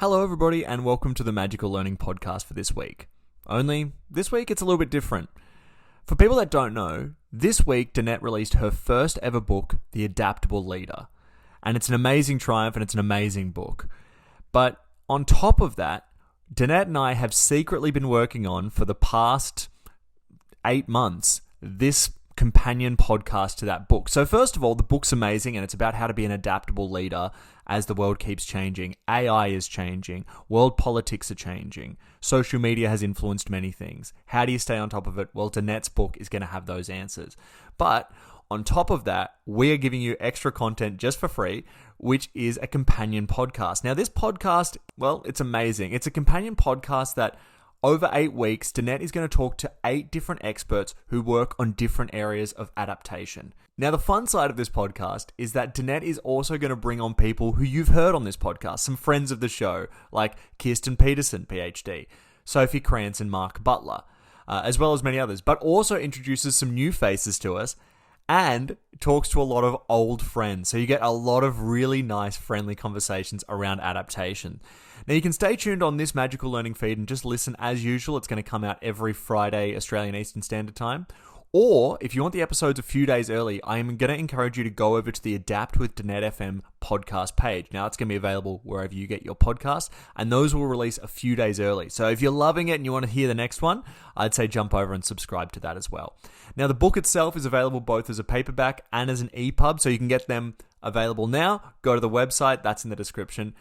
Hello everybody and welcome to the Magical Learning Podcast for this week. Only, this week it's a little bit different. For people that don't know, this week Danette released her first ever book, The Adaptable Leader. And it's an amazing triumph and it's an amazing book. But on top of that, Danette and I have secretly been working on, for the past 8 months, this companion podcast to that book. So first of all, the book's amazing and it's about how to be an adaptable leader as the world keeps changing. AI is changing. World politics are changing. Social media has influenced many things. How do you stay on top of it? Well, Danette's book is going to have those answers. But on top of that, we are giving you extra content just for free, which is a companion podcast. Now, this podcast, well, it's amazing. It's a companion podcast that over 8 weeks, Danette is going to talk to 8 different experts who work on different areas of adaptation. Now, the fun side of this podcast is that Danette is also going to bring on people who you've heard on this podcast, some friends of the show, like Kirsten Peterson, PhD, Sophie Krantz and Mark Butler, as well as many others, but also introduces some new faces to us and talks to a lot of old friends. So you get a lot of really nice, friendly conversations around adaptation. Now, you can stay tuned on this Magical Learning feed and just listen as usual. It's going to come out every Friday, Australian Eastern Standard Time. Or, if you want the episodes a few days early, I am going to encourage you to go over to the Adapt with Danette FM podcast page. Now, it's going to be available wherever you get your podcast, and those will release a few days early. So if you're loving it and you want to hear the next one, I'd say jump over and subscribe to that as well. Now, the book itself is available both as a paperback and as an EPUB, so you can get them available now. Go to the website, that's in the description.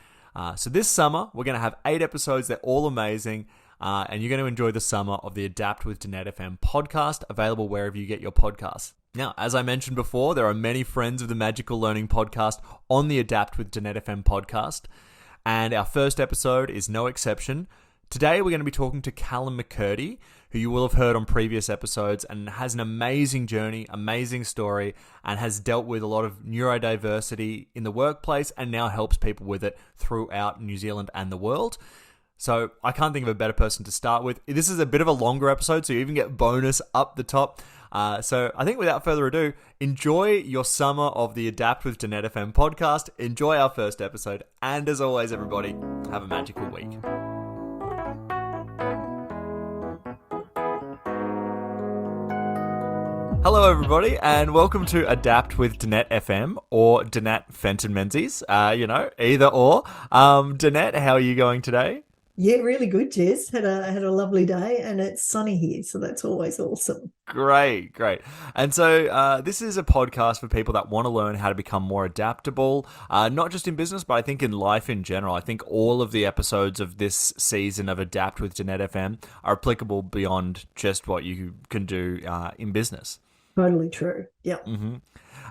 So this summer, we're going to have 8 episodes. They're all amazing. And you're going to enjoy the summer of the Adapt with Danette FM podcast, available wherever you get your podcasts. Now, as I mentioned before, there are many friends of the Magical Learning podcast on the Adapt with Danette FM podcast. And our first episode is no exception. Today, we're going to be talking to Callum McKirdy, who you will have heard on previous episodes and has an amazing journey, amazing story, and has dealt with a lot of neurodiversity in the workplace and now helps people with it throughout New Zealand and the world. So I can't think of a better person to start with. This is a bit of a longer episode, so you even get bonus up the top. So I think without further ado, enjoy your summer of the Adapt with Danette FM podcast. Enjoy our first episode. And as always, everybody, have a magical week. Hello, everybody, and welcome to Adapt with Danette FM or Danette Fenton-Menzies. Either or. Danette, how are you going today? Yeah, really good, Jez. Had a lovely day, and it's sunny here, so that's always awesome. Great. And so this is a podcast for people that want to learn how to become more adaptable, not just in business, but I think in life in general. I think all of the episodes of this season of Adapt with Danette FM are applicable beyond just what you can do in business. Totally true. Yeah. Mm-hmm.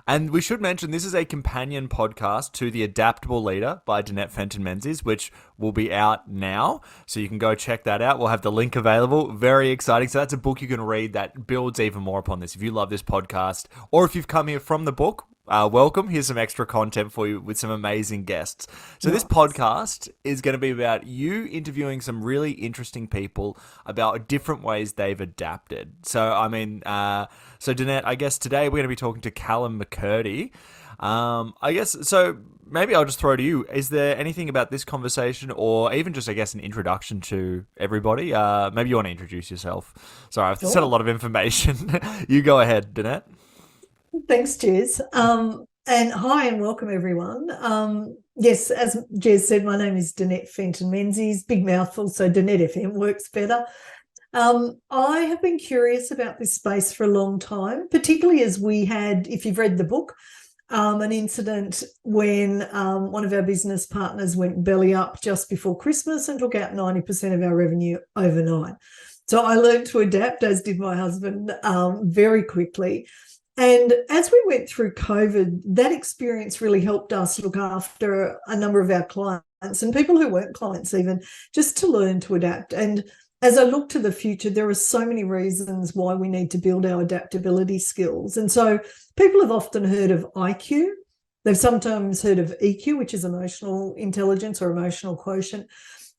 And we should mention this is a companion podcast to The Adaptable Leader by Danette Fenton-Menzies, which will be out now. So you can go check that out. We'll have the link available. Very exciting. So that's a book you can read that builds even more upon this. If you love this podcast, or if you've come here from the book, welcome. Here's some extra content for you with some amazing guests. So this podcast is going to be about you interviewing some really interesting people about different ways they've adapted. So, Danette, I guess today we're going to be talking to Callum McKirdy. So maybe I'll just throw to you. Is there anything about this conversation or even just, I guess, an introduction to everybody? Maybe you want to introduce yourself. Sorry, I've said a lot of information. You go ahead, Danette. Thanks, Jez. And hi and welcome, everyone. Yes, as Jez said, my name is Danette Fenton-Menzies. Big mouthful, so Danette FM works better. I have been curious about this space for a long time, particularly as we had, if you've read the book, an incident when one of our business partners went belly up just before Christmas and took out 90% of our revenue overnight. So I learned to adapt, as did my husband, very quickly. And as we went through COVID, that experience really helped us look after a number of our clients and people who weren't clients even, just to learn to adapt. And as I look to the future, there are so many reasons why we need to build our adaptability skills. And so people have often heard of IQ. They've sometimes heard of EQ, which is emotional intelligence or emotional quotient.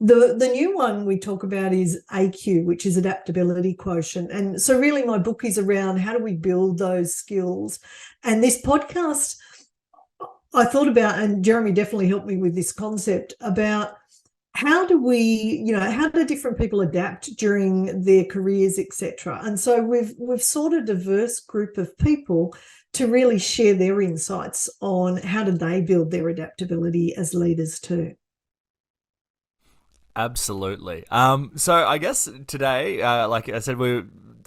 The new one we talk about is AQ, which is adaptability quotient. And so really my book is around how do we build those skills. And this podcast, I thought about, and Jeremy definitely helped me with this concept about how do how do different people adapt during their careers, etc.? And so we've sought a diverse group of people to really share their insights on how do they build their adaptability as leaders too. Absolutely. So I guess today, like I said,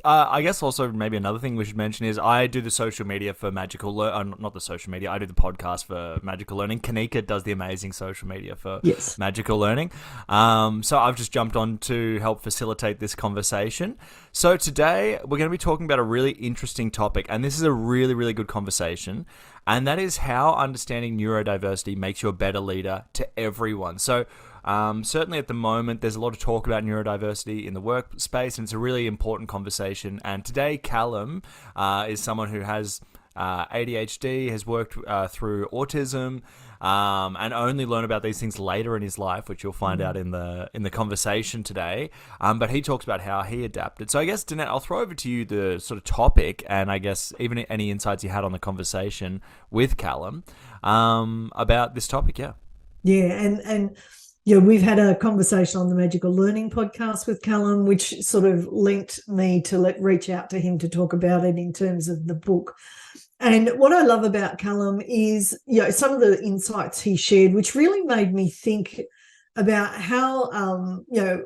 I guess also maybe another thing we should mention is I do the social media for Magical not the social media. I do the podcast for Magical Learning. Kanika does the amazing social media for Magical Learning. So I've just jumped on to help facilitate this conversation. So today we're going to be talking about a really interesting topic, and this is a really, really good conversation. And that is how understanding neurodiversity makes you a better leader to everyone. So certainly at the moment, there's a lot of talk about neurodiversity in the workspace, and it's a really important conversation. And today, Callum is someone who has ADHD, has worked through autism, and only learn about these things later in his life, which you'll find out in the conversation today. But he talks about how he adapted. So I guess, Danette, I'll throw over to you the sort of topic, and I guess even any insights you had on the conversation with Callum about this topic. Yeah. Yeah, and we've had a conversation on the Magical Learning podcast with Callum, which sort of linked me to reach out to him to talk about it in terms of the book. And what I love about Callum is, some of the insights he shared, which really made me think about how,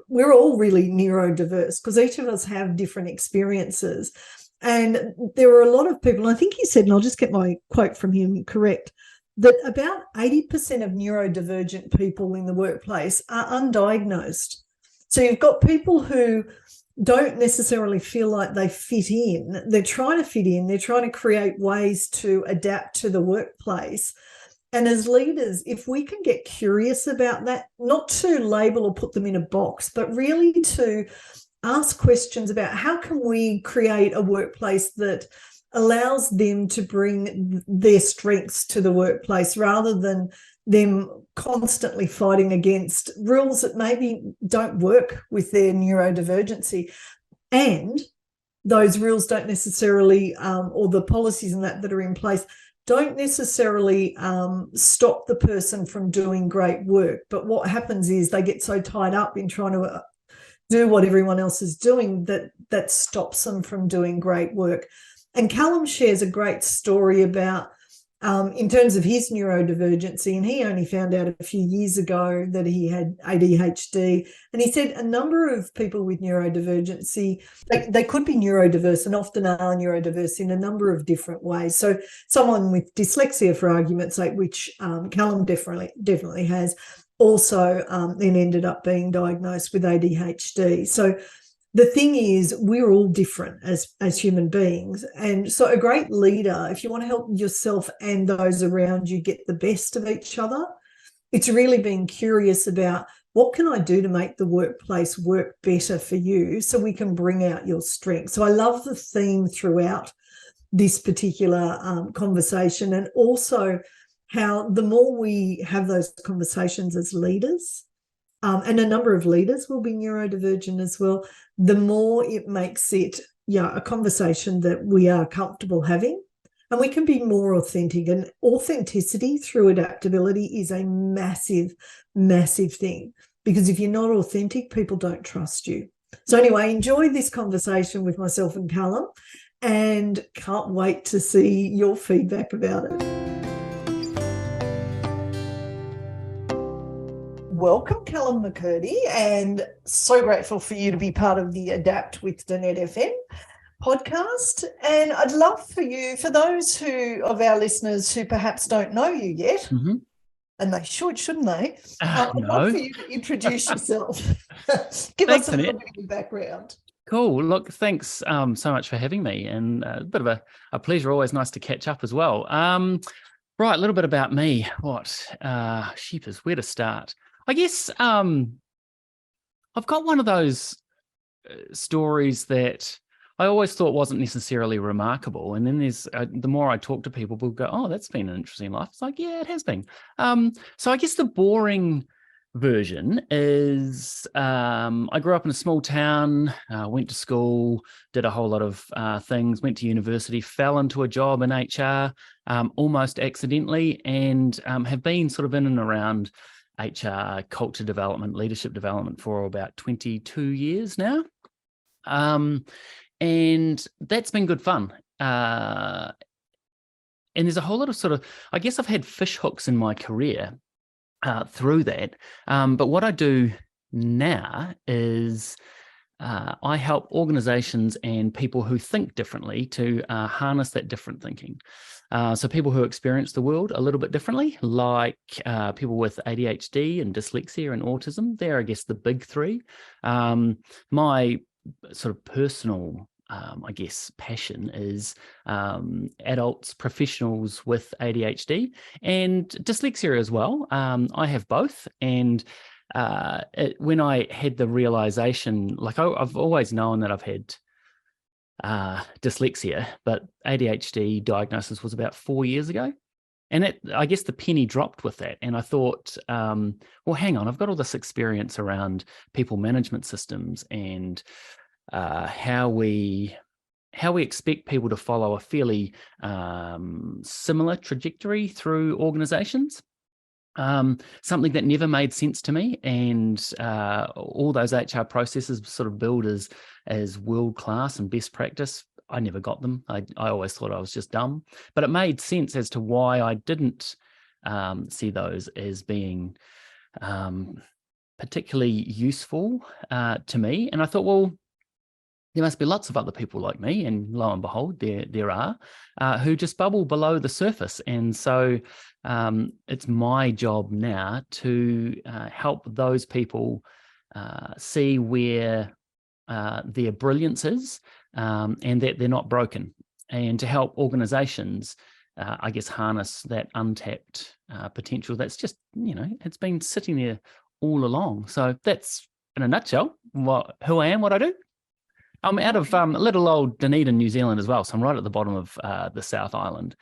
we're all really neurodiverse because each of us have different experiences. And there are a lot of people, I think he said, and I'll just get my quote from him correct, that about 80% of neurodivergent people in the workplace are undiagnosed. So you've got people who don't necessarily feel like they fit in. They're trying to fit in. They're trying to create ways to adapt to the workplace. And as leaders, if we can get curious about that, not to label or put them in a box, but really to ask questions about how can we create a workplace that allows them to bring their strengths to the workplace rather than them constantly fighting against rules that maybe don't work with their neurodivergency. And those rules don't necessarily, or the policies and that are in place, don't necessarily stop the person from doing great work. But what happens is they get so tied up in trying to do what everyone else is doing that stops them from doing great work. And Callum shares a great story about, in terms of his neurodivergency, and he only found out a few years ago that he had ADHD. And he said a number of people with neurodivergency, they could be neurodiverse and often are neurodiverse in a number of different ways. So someone with dyslexia, for argument's sake, which Callum definitely has, also then ended up being diagnosed with ADHD. So the thing is, we're all different as human beings. And so a great leader, if you want to help yourself and those around you get the best of each other, it's really being curious about what can I do to make the workplace work better for you so we can bring out your strengths. So I love the theme throughout this particular conversation, and also how the more we have those conversations as leaders, and a number of leaders will be neurodivergent as well, the more it makes it a conversation that we are comfortable having, and we can be more authentic. And authenticity through adaptability is a massive, massive thing, because if you're not authentic, people don't trust you. So anyway, enjoy this conversation with myself and Callum, and can't wait to see your feedback about it. Welcome, Callum McKirdy, and so grateful for you to be part of the Adapt with Danette FM podcast. And I'd love for you, for those of our listeners who perhaps don't know you yet, and they shouldn't they? I'd love for you to introduce yourself. Give us a little bit of background. Cool. Look, thanks so much for having me, and a bit of a pleasure. Always nice to catch up as well. Right, a little bit about me. Sheepers, where to start? I guess I've got one of those stories that I always thought wasn't necessarily remarkable. And then there's the more I talk to people, will go, oh, that's been an interesting life. It's like, yeah, it has been. So I guess the boring version is I grew up in a small town, went to school, did a whole lot of things, went to university, fell into a job in HR almost accidentally, and have been sort of in and around HR, culture development, leadership development for about 22 years now. And that's been good fun. And there's a whole lot of sort of, I guess I've had fish hooks in my career through that. But what I do now is I help organizations and people who think differently to harness that different thinking. So people who experience the world a little bit differently, like people with ADHD and dyslexia and autism. They're, I guess, the big three. My sort of personal, I guess, passion is adults, professionals with ADHD and dyslexia as well. I have both. And when I had the realization, like I've always known that I've had dyslexia, but ADHD diagnosis was about 4 years ago. And I guess the penny dropped with that. And I thought, well, hang on, I've got all this experience around people management systems and how we expect people to follow a fairly similar trajectory through organizations. Something that never made sense to me, and all those HR processes sort of billed as world-class and best practice. I never got them. I always thought I was just dumb, but it made sense as to why I didn't see those as being particularly useful to me. And I thought, well, there must be lots of other people like me, and lo and behold, there are, who just bubble below the surface. And so it's my job now to help those people see where their brilliance is, and that they're not broken, and to help organizations, I guess, harness that untapped potential that's just, it's been sitting there all along. So that's, in a nutshell, who I am, what I do. I'm out of little old Dunedin, New Zealand as well. So I'm right at the bottom of the South Island.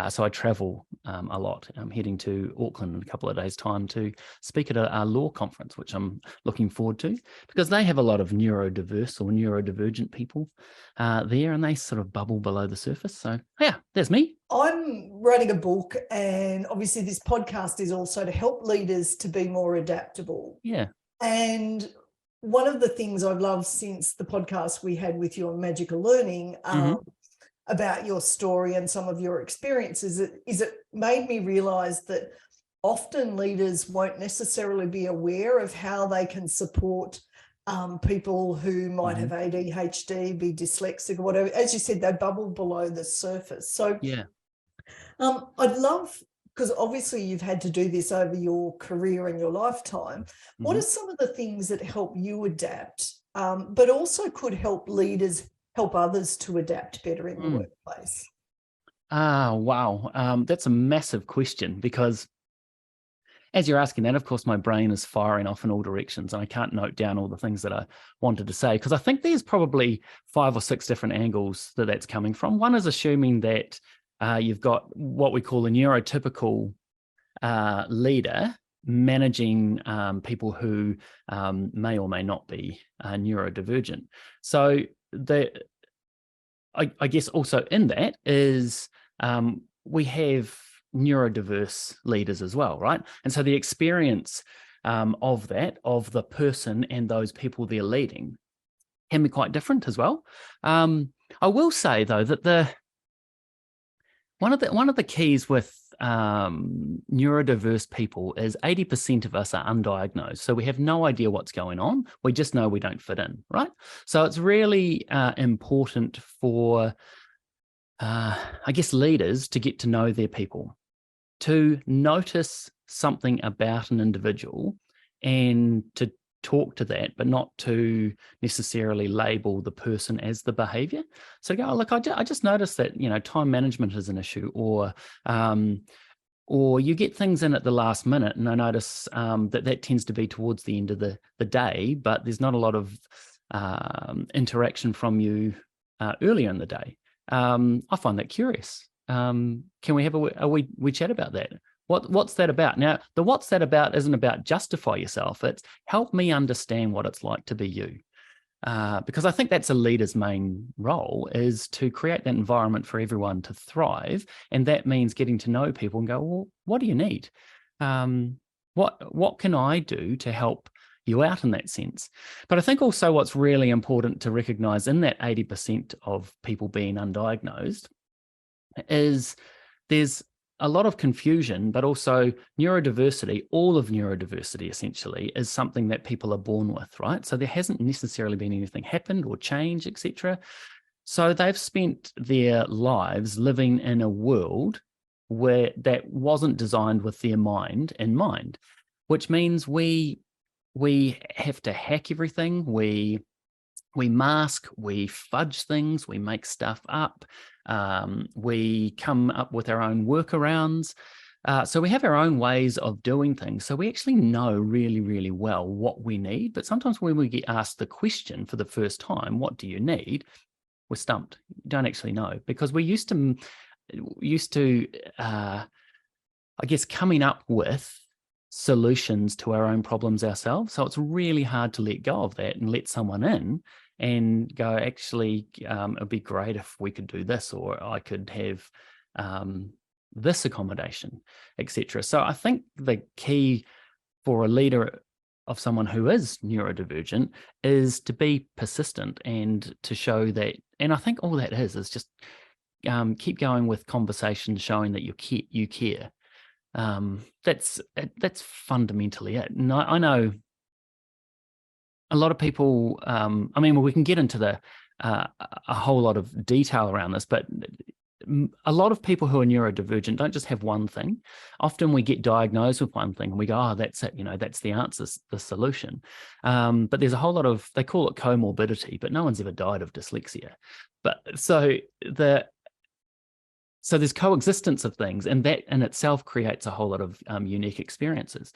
So I travel a lot. I'm heading to Auckland in a couple of days' time to speak at a law conference, which I'm looking forward to, because they have a lot of neurodiverse or neurodivergent people there, and they sort of bubble below the surface. So yeah, there's me. I'm writing a book, and obviously this podcast is also to help leaders to be more adaptable. Yeah. And one of the things I've loved since the podcast we had with you on magical learning about your story and some of your experiences is it made me realize that often leaders won't necessarily be aware of how they can support people who might have ADHD, be dyslexic or whatever. As you said, they bubble below the surface. So yeah, I'd love, because obviously you've had to do this over your career and your lifetime. What are some of the things that help you adapt, but also could help leaders help others to adapt better in the workplace? Wow. That's a massive question, because as you're asking that, of course, my brain is firing off in all directions, and I can't note down all the things that I wanted to say, because I think there's probably 5 or 6 different angles that's coming from. One is assuming that you've got what we call a neurotypical leader managing people who may or may not be neurodivergent. So I guess also in that is we have neurodiverse leaders as well, right? And so the experience of the person and those people they're leading can be quite different as well. I will say though that one of the keys with neurodiverse people is 80% of us are undiagnosed. So we have no idea what's going on. We just know we don't fit in, right? So it's really important for, I guess, leaders to get to know their people, to notice something about an individual and to talk to that, but not to necessarily label the person as the behavior. So go, look, I just noticed that, time management is an issue, or you get things in at the last minute, and I notice that tends to be towards the end of the day, but there's not a lot of interaction from you earlier in the day. I find that curious. Can we have a wee chat about that? What's that about? Now, the what's that about isn't about justify yourself. It's help me understand what it's like to be you. Because I think that's a leader's main role, is to create that environment for everyone to thrive. And that means getting to know people and go, well, what do you need? What can I do to help you out in that sense? But I think also what's really important to recognize in that 80% of people being undiagnosed is there's a lot of confusion, but also neurodiversity, all of neurodiversity essentially is something that people are born with, right? So there hasn't necessarily been anything happened or changed, etc. So they've spent their lives living in a world where that wasn't designed with their mind in mind, which means we have to hack everything. We mask, we fudge things, we make stuff up, we come up with our own workarounds. So we have our own ways of doing things. So we actually know really, really well what we need. But sometimes when we get asked the question for the first time, what do you need? We're stumped. We don't actually know, because we used to, I guess, coming up with solutions to our own problems ourselves. So it's really hard to let go of that and let someone in and go, actually, it'd be great if we could do this, or I could have this accommodation, etc. So I think the key for a leader of someone who is neurodivergent is to be persistent and to show that. And I think all that is just keep going with conversations showing that you care. That's fundamentally it. And I know a lot of people, I mean, we can get into a whole lot of detail around this, but a lot of people who are neurodivergent don't just have one thing. Often we get diagnosed with one thing and we go, oh, that's it, that's the answer, the solution. But there's a whole lot of, they call it comorbidity, but no one's ever died of dyslexia. But so there's coexistence of things, and that in itself creates a whole lot of unique experiences.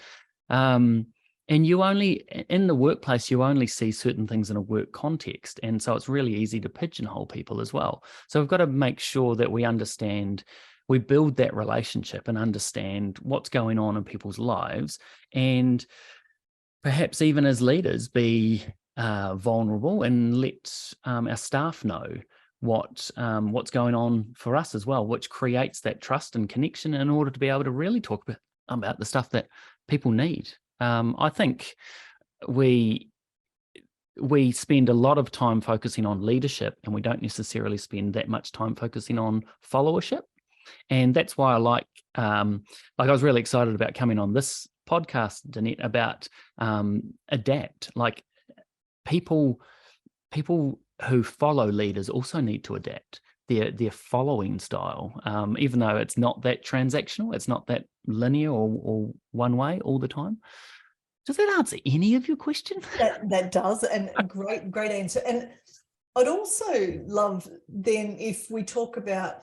And you only, in the workplace, you only see certain things in a work context. And so it's really easy to pigeonhole people as well. So we've got to make sure that we understand, we build that relationship and understand what's going on in people's lives. And perhaps even as leaders, be vulnerable and let our staff know what's going on for us as well, which creates that trust and connection in order to be able to really talk about the stuff that people need. I think we spend a lot of time focusing on leadership, and we don't necessarily spend that much time focusing on followership. And that's why I was really excited about coming on this podcast, Danette, about adapt. Like people who follow leaders also need to adapt their following style, even though it's not that transactional, it's not that linear or one way all the time. Does that answer any of your question? That does, and a great answer. And I'd also love then if we talk about,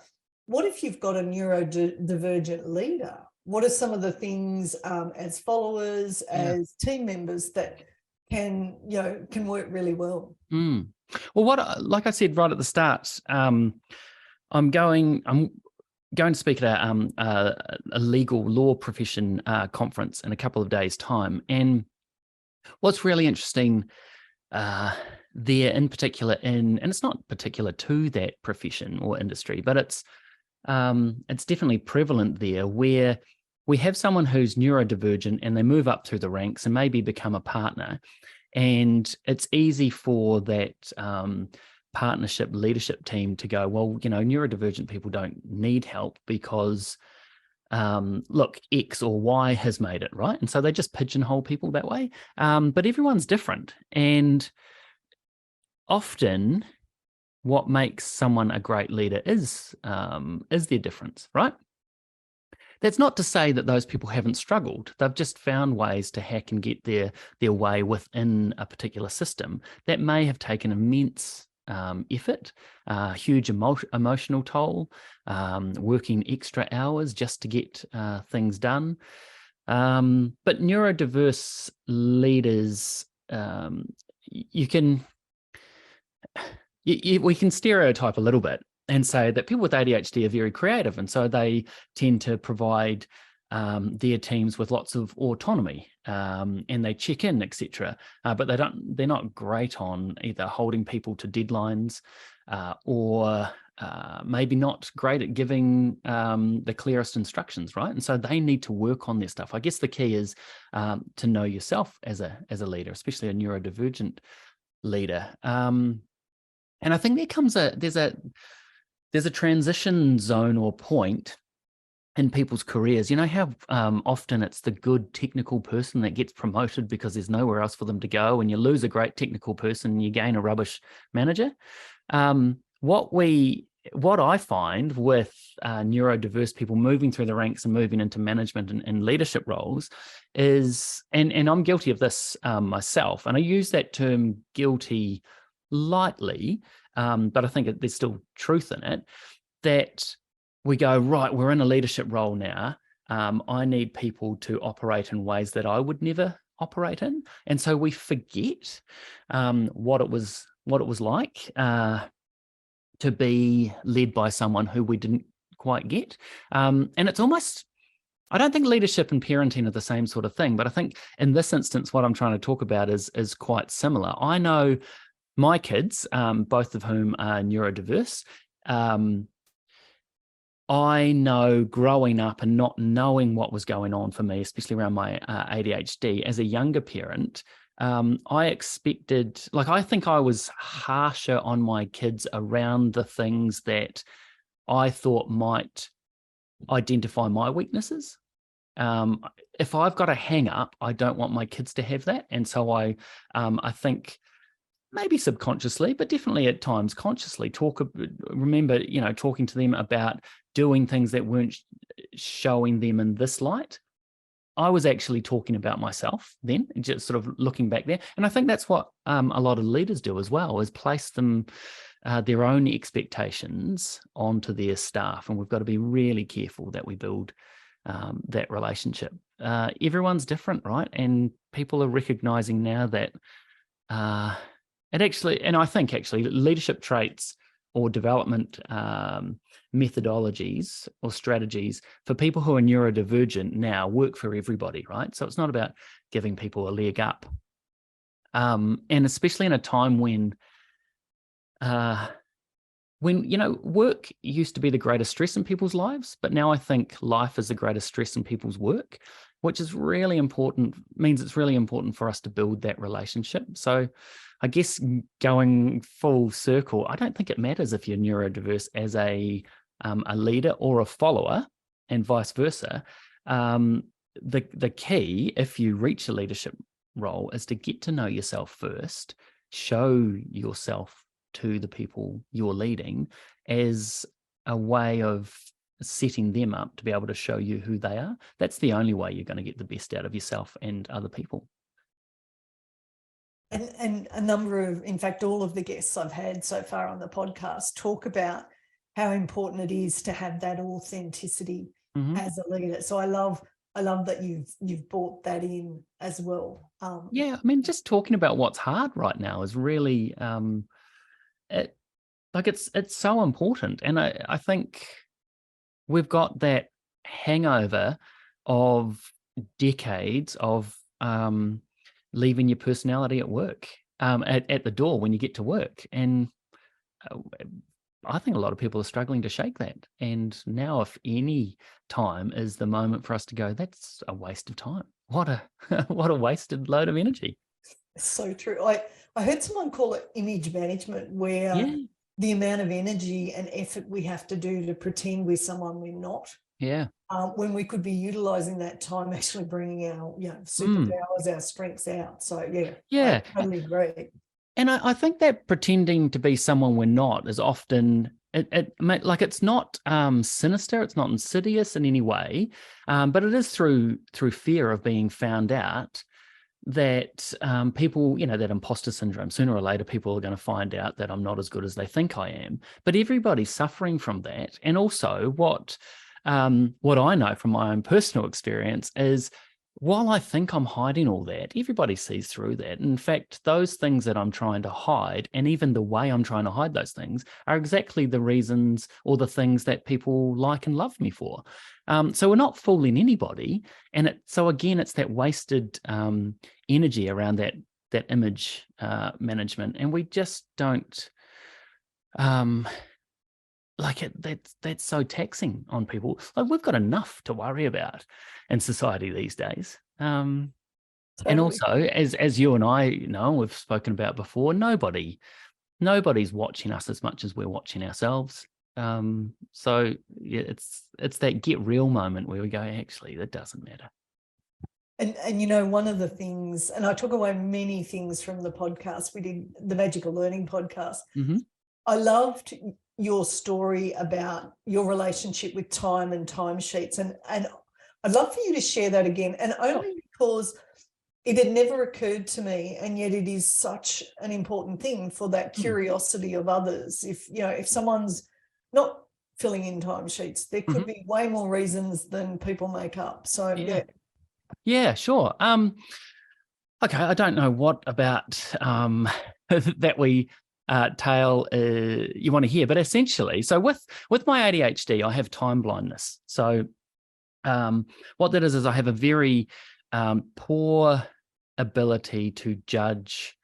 what if you've got a neurodivergent leader? What are some of the things as followers, as team members that can work really well? Well, like I said right at the start, I'm going to speak at a legal law profession conference in a couple of days' time. And what's really interesting there in particular, and it's not particular to that profession or industry, but it's definitely prevalent there, where we have someone who's neurodivergent and they move up through the ranks and maybe become a partner. And it's easy for that partnership leadership team to go, well, neurodivergent people don't need help because, look, X or Y has made it, right? And so they just pigeonhole people that way. But everyone's different. And often what makes someone a great leader is their difference, right? That's not to say that those people haven't struggled. They've just found ways to hack and get their way within a particular system that may have taken immense effort, huge emotional toll, working extra hours just to get things done. But neurodiverse leaders, we can stereotype a little bit and say that people with ADHD are very creative, and so they tend to provide their teams with lots of autonomy, and they check in, etc. But they're not great on either holding people to deadlines or maybe not great at giving the clearest instructions, right? And so they need to work on their stuff. I guess the key is to know yourself as a leader, especially a neurodivergent leader. And I think there's a transition zone or point in people's careers. You know how often it's the good technical person that gets promoted because there's nowhere else for them to go, and you lose a great technical person and you gain a rubbish manager. What I find with neurodiverse people moving through the ranks and moving into management and leadership roles is, and I'm guilty of this myself, and I use that term guilty lightly, but I think there's still truth in it, that we go, right, we're in a leadership role now. I need people to operate in ways that I would never operate in. And so we forget what it was like to be led by someone who we didn't quite get. And it's almost, I don't think leadership and parenting are the same sort of thing, but I think in this instance, what I'm trying to talk about is quite similar. I know my kids, both of whom are neurodiverse, I know growing up and not knowing what was going on for me, especially around my ADHD, as a younger parent, I expected, I think I was harsher on my kids around the things that I thought might identify my weaknesses. If I've got a hang up, I don't want my kids to have that. And so I think maybe subconsciously, but definitely at times consciously remember, talking to them about doing things that weren't showing them in this light. I was actually talking about myself then, just sort of looking back there. And I think that's what a lot of leaders do as well, is place them their own expectations onto their staff. And we've got to be really careful that we build that relationship. Everyone's different, right? And people are recognizing now that it actually, and I think actually leadership traits or development methodologies or strategies for people who are neurodivergent now work for everybody, right? So it's not about giving people a leg up. And especially in a time when work used to be the greatest stress in people's lives, but now I think life is the greatest stress in people's work, which is really important, means it's really important for us to build that relationship. So I guess going full circle, I don't think it matters if you're neurodiverse as a leader or a follower, and vice versa. The key, if you reach a leadership role, is to get to know yourself first, show yourself to the people you're leading as a way of setting them up to be able to show you who they are. That's the only way you're going to get the best out of yourself and other people. And a number of, in fact, all of the guests I've had so far on the podcast talk about how important it is to have that authenticity as a leader. So I love that you've brought that in as well. Yeah, I mean, just talking about what's hard right now is really it's so important. And I think we've got that hangover of decades of leaving your personality at work, at the door when you get to work. And I think a lot of people are struggling to shake that. And now, if any time is the moment for us to go, that's a waste of time. What a wasted load of energy. So true. I heard someone call it image management, where the amount of energy and effort we have to do to pretend we're someone we're not. Yeah. When we could be utilizing that time, actually bringing our superpowers, our strengths out. So I totally agree. And I think that pretending to be someone we're not is often it's not sinister, it's not insidious in any way, but it is through fear of being found out that people, that imposter syndrome, sooner or later people are going to find out that I'm not as good as they think I am. But everybody's suffering from that. And also what I know from my own personal experience is, while I think I'm hiding all that, everybody sees through that. In fact, those things that I'm trying to hide, and even the way I'm trying to hide those things, are exactly the reasons or the things that people like and love me for. So we're not fooling anybody. And so again, it's that wasted energy around that image management. And we just don't, that's so taxing on people. Like, we've got enough to worry about in society these days. And also, as you and I know, we've spoken about before, nobody's watching us as much as we're watching ourselves. So yeah, it's that get real moment where we go, actually, that doesn't matter. And one of the things, and I took away many things from the podcast, we did the Magical Learning podcast. Mm-hmm. I loved your story about your relationship with time and timesheets. And I'd love for you to share that again. And only because it had never occurred to me, and yet it is such an important thing for that curiosity of others. If someone's not filling in timesheets, there could be way more reasons than people make up. So yeah, sure. Okay, I don't know what about that we tale you want to hear, but essentially, so with my ADHD, I have time blindness. So what that is I have a very poor ability to judge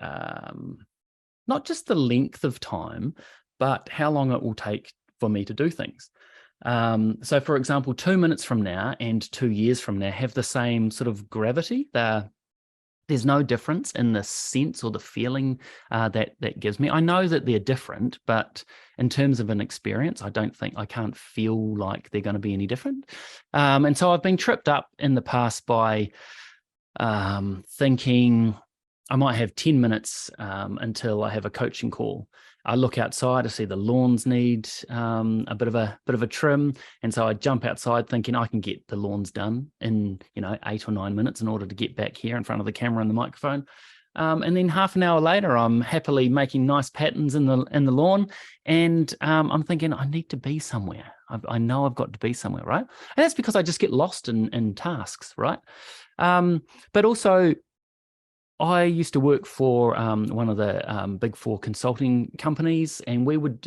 not just the length of time, but how long it will take for me to do things. So, for example, 2 minutes from now and 2 years from now have the same sort of gravity. There's no difference in the sense or the feeling that gives me. I know that they're different, but in terms of an experience, I can't feel like they're going to be any different. And so I've been tripped up in the past by thinking I might have 10 minutes until I have a coaching call. I look outside, I see the lawns need a bit of a trim, and so I jump outside thinking I can get the lawns done in 8 or 9 minutes in order to get back here in front of the camera and the microphone. And then half an hour later, I'm happily making nice patterns in the lawn, and I'm thinking I need to be somewhere. I know I've got to be somewhere, right? And that's because I just get lost in tasks, right? But also, I used to work for one of the big four consulting companies, and we would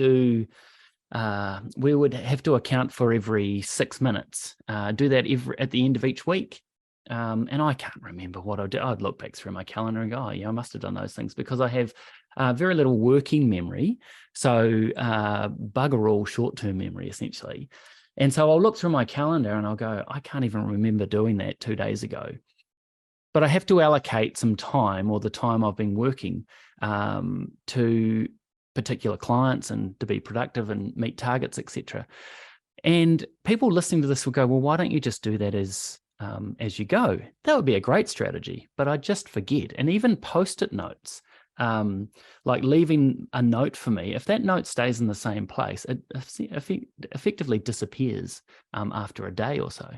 have to account for every 6 minutes, do that at the end of each week. And I can't remember what I did. I'd look back through my calendar and go, oh, yeah, I must have done those things, because I have very little working memory. So bugger all short-term memory, essentially. And so I'll look through my calendar and I'll go, I can't even remember doing that 2 days ago. But I have to allocate some time, or the time I've been working, to particular clients and to be productive and meet targets, etc. And people listening to this will go, well, why don't you just do that as you go? That would be a great strategy, but I just forget. And even post-it notes, like leaving a note for me, if that note stays in the same place, it effectively disappears after a day or so.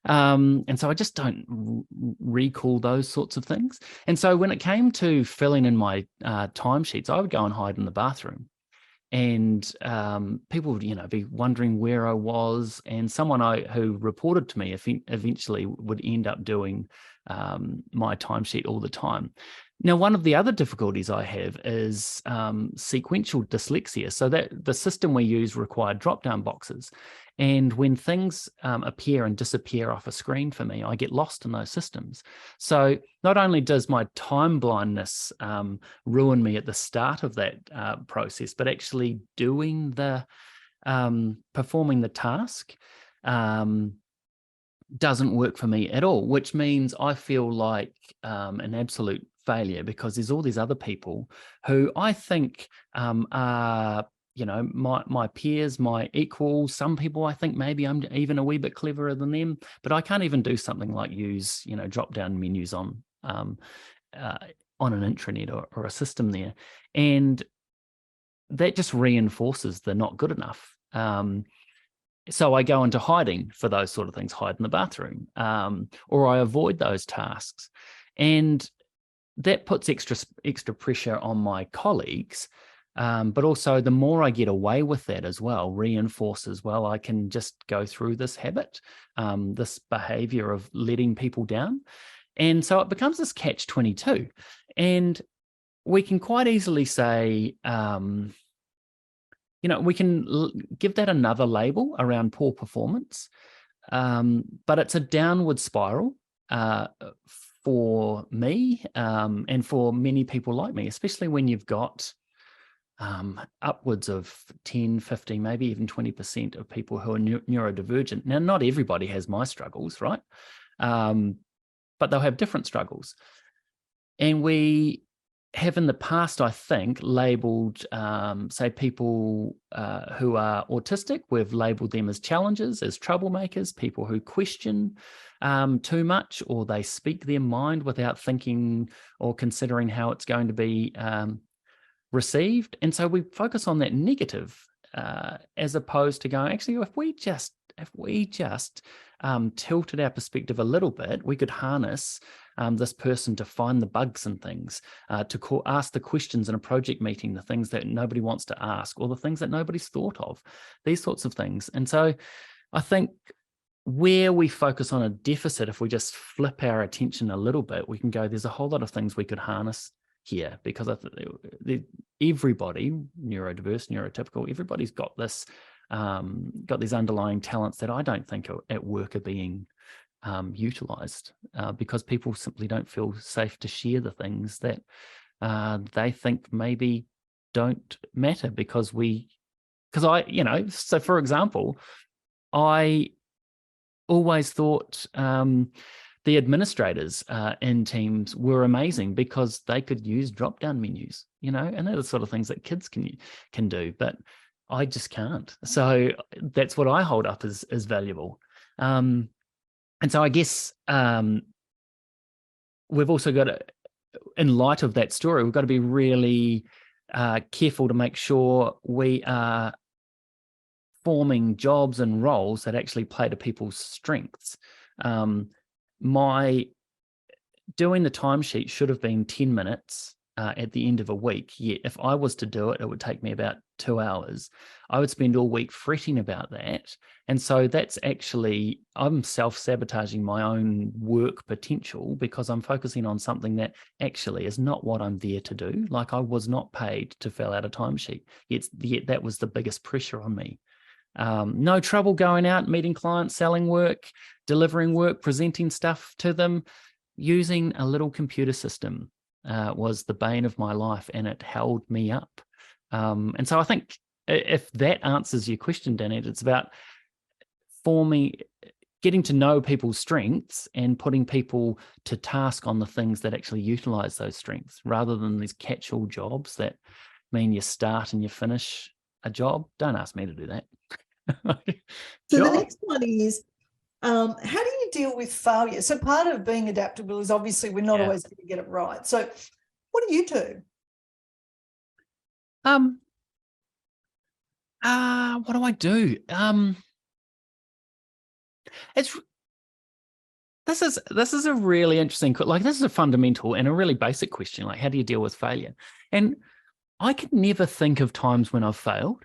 And so I just don't recall those sorts of things. And so when it came to filling in my timesheets, I would go and hide in the bathroom. And people would, be wondering where I was. And someone who reported to me eventually would end up doing my timesheet all the time. Now, one of the other difficulties I have is sequential dyslexia. So that the system we use required drop-down boxes. And when things appear and disappear off a screen for me, I get lost in those systems. So not only does my time blindness ruin me at the start of that process, but actually doing performing the task doesn't work for me at all, which means I feel like an absolute failure, because there's all these other people who I think are my peers, my equals. Some people I think maybe I'm even a wee bit cleverer than them, but I can't even do something like use drop down menus on an intranet or a system there, and that just reinforces the not good enough. So I go into hiding for those sort of things, hide in the bathroom, or I avoid those tasks, and that puts extra pressure on my colleagues. But also, the more I get away with that as well, reinforces, well, I can just go through this habit, this behavior of letting people down. And so it becomes this catch-22. And we can quite easily say, we can give that another label around poor performance, but it's a downward spiral for me and for many people like me, especially when you've got upwards of 10, 15, maybe even 20% of people who are neurodivergent. Now, not everybody has my struggles, right? But they'll have different struggles. And we have in the past, I think, labelled, say, people who are autistic, we've labelled them as challengers, as troublemakers, people who question too much, or they speak their mind without thinking or considering how it's going to be received. And so we focus on that negative as opposed to going, actually, if we just tilted our perspective a little bit, we could harness this person to find the bugs and things, to ask the questions in a project meeting, the things that nobody wants to ask, or the things that nobody's thought of, these sorts of things. And so I think where we focus on a deficit, if we just flip our attention a little bit, we can go, there's a whole lot of things we could harness here, because I think everybody, neurodiverse, neurotypical, everybody's got this, got these underlying talents that I don't think at work are being utilised, because people simply don't feel safe to share the things that they think maybe don't matter, because I, so for example, I always thought the administrators in teams were amazing because they could use drop-down menus, and they're the sort of things that kids can do, but I just can't. So that's what I hold up as valuable. And so I guess we've also got to, in light of that story, we've got to be really careful to make sure we are forming jobs and roles that actually play to people's strengths. My doing the timesheet should have been 10 minutes at the end of a week. Yet if I was to do it, it would take me about 2 hours. I would spend all week fretting about that. And so that's actually, I'm self-sabotaging my own work potential, because I'm focusing on something that actually is not what I'm there to do. Like, I was not paid to fill out a timesheet, yet that was the biggest pressure on me. No trouble going out, meeting clients, selling work, delivering work, presenting stuff to them. Using a little computer system was the bane of my life, and it held me up. And so I think if that answers your question, Danette, it's about getting to know people's strengths and putting people to task on the things that actually utilize those strengths, rather than these catch-all jobs that mean you start and you finish a job. Don't ask me to do that. So the next one is, how do you deal with failure? So part of being adaptable is obviously we're not always going to get it right. So what do you do? What do I do? This is a really interesting, this is a fundamental and a really basic question. Like, how do you deal with failure? And I could never think of times when I've failed.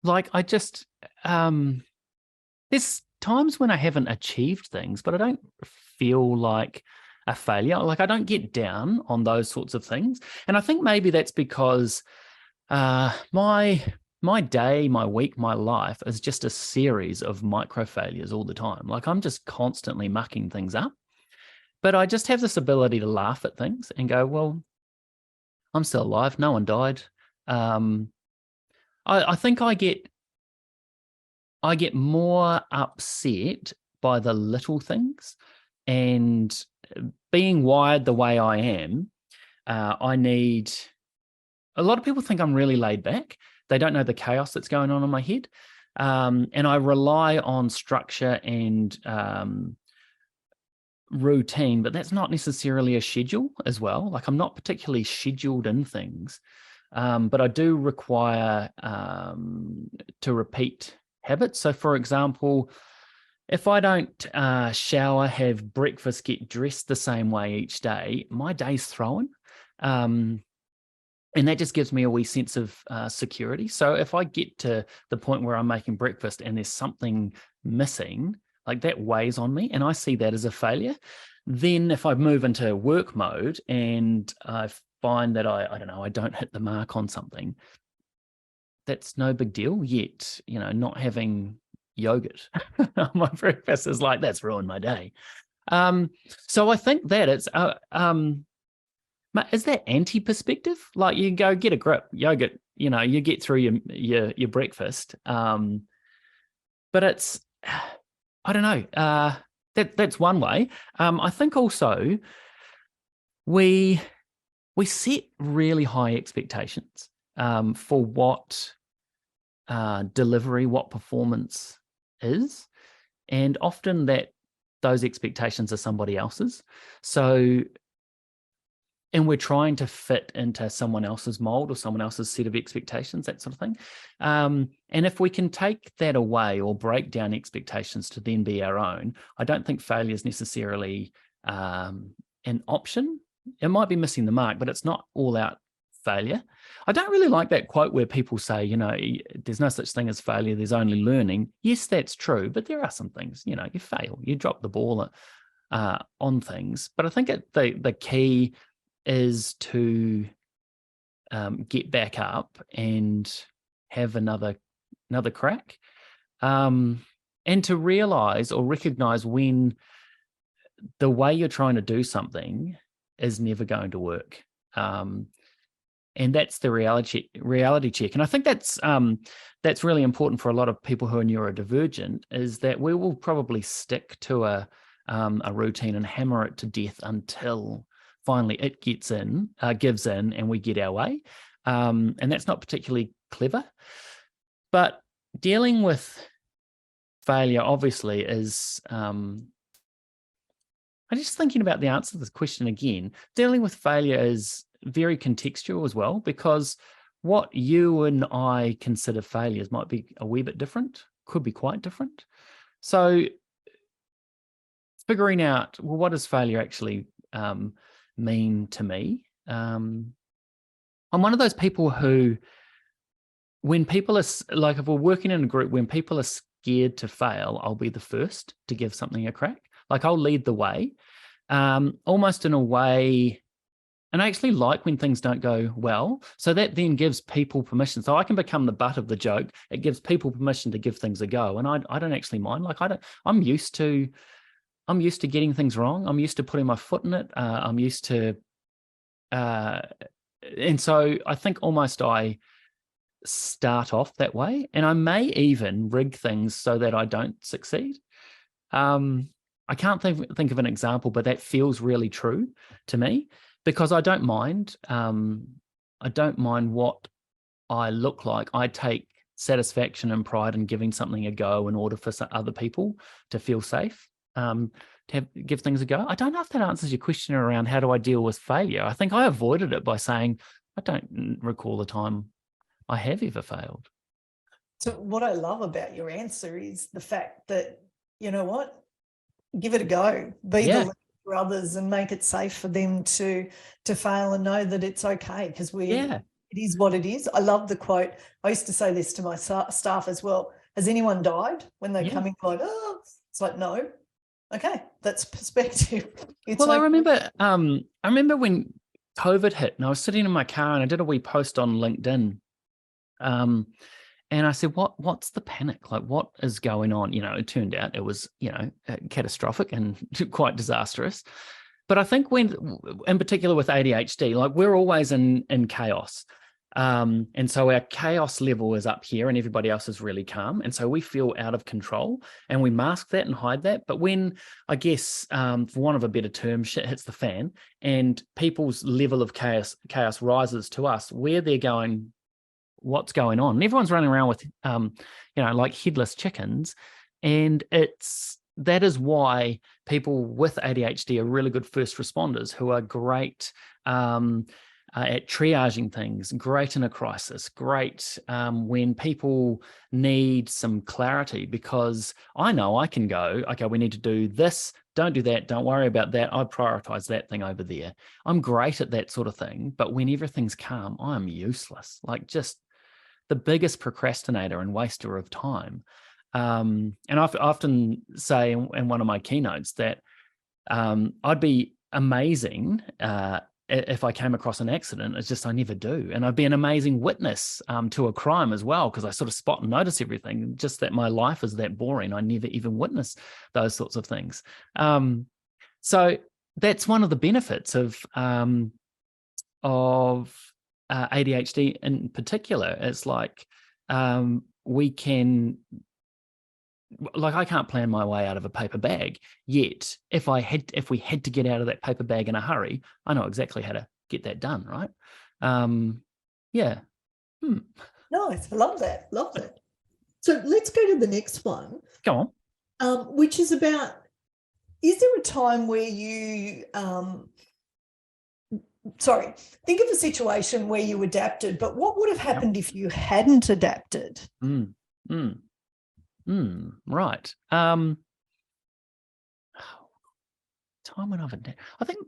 Like, I just, there's times when I haven't achieved things, but I don't feel like a failure. Like, I don't get down on those sorts of things. And I think maybe that's because my day, my week, my life is just a series of micro failures all the time. Like, I'm just constantly mucking things up, but I just have this ability to laugh at things and go, well, I'm still alive. No one died. I think I get more upset by the little things, and being wired the way I am, I need, a lot of people think I'm really laid back. They don't know the chaos that's going on in my head. And I rely on structure and routine, but that's not necessarily a schedule as well. Like, I'm not particularly scheduled in things, but I do require to repeat habits. So for example, if I don't shower, have breakfast, get dressed the same way each day, my day's thrown. And that just gives me a wee sense of security. So if I get to the point where I'm making breakfast and there's something missing, like, that weighs on me, and I see that as a failure. Then if I move into work mode and I find that I don't hit the mark on something, that's no big deal. Yet, not having yogurt on my breakfast is like, that's ruined my day. So I think that it's is that anti-perspective? Like, you go, get a grip, yogurt you get through your breakfast. But it's, I don't know, that's one way. I think also we set really high expectations for what delivery, what performance is. And often those expectations are somebody else's. So, and we're trying to fit into someone else's mold or someone else's set of expectations, that sort of thing. And if we can take that away or break down expectations to then be our own, I don't think failure is necessarily an option. It might be missing the mark, but it's not all out failure. I don't really like that quote where people say, there's no such thing as failure, there's only learning. Yes, that's true, but there are some things, you fail, you drop the ball on things. But I think the key is to get back up and have another crack, and to realize or recognize when the way you're trying to do something is never going to work. And that's the reality check. And I think that's really important for a lot of people who are neurodivergent, is that we will probably stick to a routine and hammer it to death until finally it gives in, and we get our way. And that's not particularly clever. But dealing with failure, obviously, is, I'm just thinking about the answer to this question again. Dealing with failure is very contextual as well, because what you and I consider failures might be a wee bit different, could be quite different. So figuring out, well, what does failure actually mean to me? I'm one of those people who, when people are like, if we're working in a group, when people are scared to fail, I'll be the first to give something a crack. Like, I'll lead the way, almost in a way. And I actually like when things don't go well. So that then gives people permission. So I can become the butt of the joke. It gives people permission to give things a go. And I don't actually mind. Like, I'm used to getting things wrong. I'm used to putting my foot in it. I'm used to, and so I think almost I start off that way, and I may even rig things so that I don't succeed. I can't think of an example, but that feels really true to me, because I don't mind. I don't mind what I look like. I take satisfaction and pride in giving something a go in order for other people to feel safe, to give things a go. I don't know if that answers your question around how do I deal with failure. I think I avoided it by saying I don't recall the time I have ever failed. So what I love about your answer is the fact that, you know what, give it a go, be the leader for others and make it safe for them to fail and know that it's okay, because it is what it is. I love the quote. I used to say this to my staff as well. Has anyone died? When they come in like, oh, it's like, no. Okay, that's perspective. It's I remember when COVID hit and I was sitting in my car and I did a wee post on LinkedIn. And I said, what's the panic? Like, what is going on? It turned out it was, catastrophic and quite disastrous. But I think in particular with ADHD, like, we're always in chaos. And so our chaos level is up here and everybody else is really calm. And so we feel out of control and we mask that and hide that. But when, I guess, for want of a better term, shit hits the fan and people's level of chaos rises to us, where they're going, what's going on? And everyone's running around with, like headless chickens. And that is why people with ADHD are really good first responders, who are great at triaging things, great in a crisis, great when people need some clarity, because I know I can go, okay, we need to do this, don't do that, don't worry about that, I prioritize that thing over there. I'm great at that sort of thing, but when everything's calm, I'm useless, like just the biggest procrastinator and waster of time. And I often say in one of my keynotes that I'd be amazing if I came across an accident. It's just I never do. And I'd be an amazing witness to a crime as well, because I sort of spot and notice everything, just that my life is that boring. I never even witness those sorts of things. So that's one of the benefits of ADHD in particular, it's like we can, like, I can't plan my way out of a paper bag, yet if we had to get out of that paper bag in a hurry, I know exactly how to get that done, right? Yeah. Nice. I love that. Love that. So let's go to the next one. Go on. Which is about, is there a time where you, think of a situation where you adapted, but what would have happened if you hadn't adapted? Right. Time when I've adapted. I think.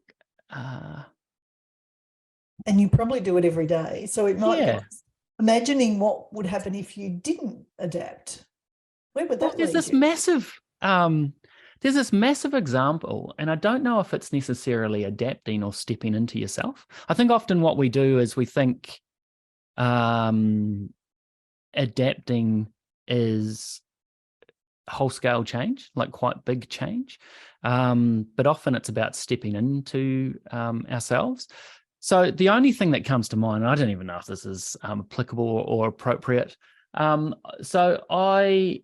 And you probably do it every day. So it might be imagining what would happen if you didn't adapt. Where would that lead you? There's this massive example, and I don't know if it's necessarily adapting or stepping into yourself. I think often what we do is we think adapting is whole-scale change, like quite big change. But often it's about stepping into ourselves. So the only thing that comes to mind, and I don't even know if this is applicable or appropriate. So I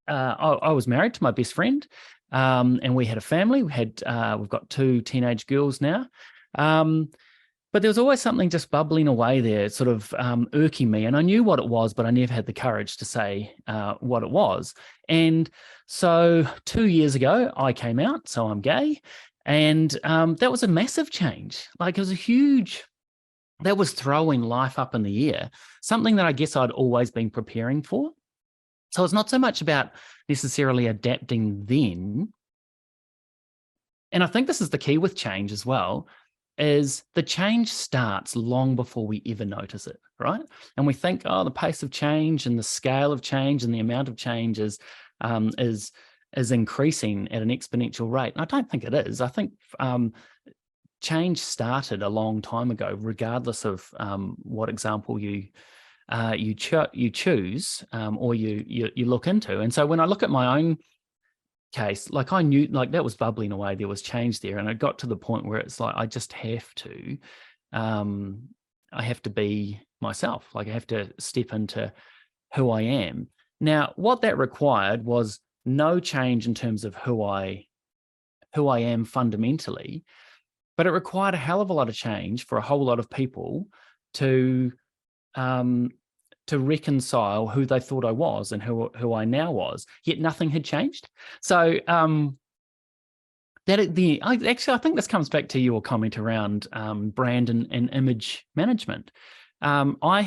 was married to my best friend, and we had a family. We've got 2 teenage girls now. But there was always something just bubbling away there, sort of irking me. And I knew what it was, but I never had the courage to say what it was. And so 2 years ago, I came out, so I'm gay. And that was a massive change. Like, it was that was throwing life up in the air, something that I guess I'd always been preparing for. So it's not so much about necessarily adapting then. And I think this is the key with change as well, is the change starts long before we ever notice it, right? And we think, the pace of change and the scale of change and the amount of change is increasing at an exponential rate. And I don't think it is. I think change started a long time ago, regardless of what example you choose or you look into. And so when I look at my own case, like, I knew, like, that was bubbling away, there was change there, and it got to the point where it's like I just have to be myself. Like, I have to step into who I am. Now, what that required was no change in terms of who I am fundamentally, but it required a hell of a lot of change for a whole lot of people to reconcile who they thought I was and who I now was, yet nothing had changed. So I think this comes back to your comment around brand and image management. I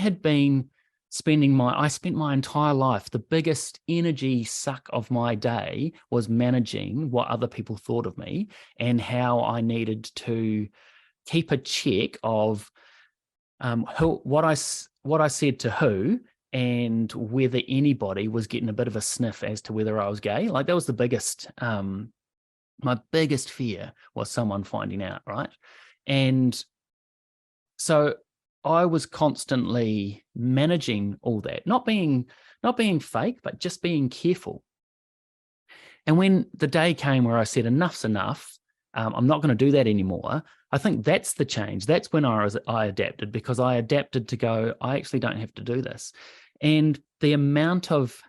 spent my entire life, the biggest energy suck of my day was managing what other people thought of me and how I needed to keep a check of what I said to who, and whether anybody was getting a bit of a sniff as to whether I was gay. Like, that was the biggest, my biggest fear was someone finding out, right? And so I was constantly managing all that, not being fake, but just being careful. And when the day came where I said, enough's enough, I'm not going to do that anymore, I think that's the change. That's when I adapted, because I adapted to go, I actually don't have to do this. And the amount of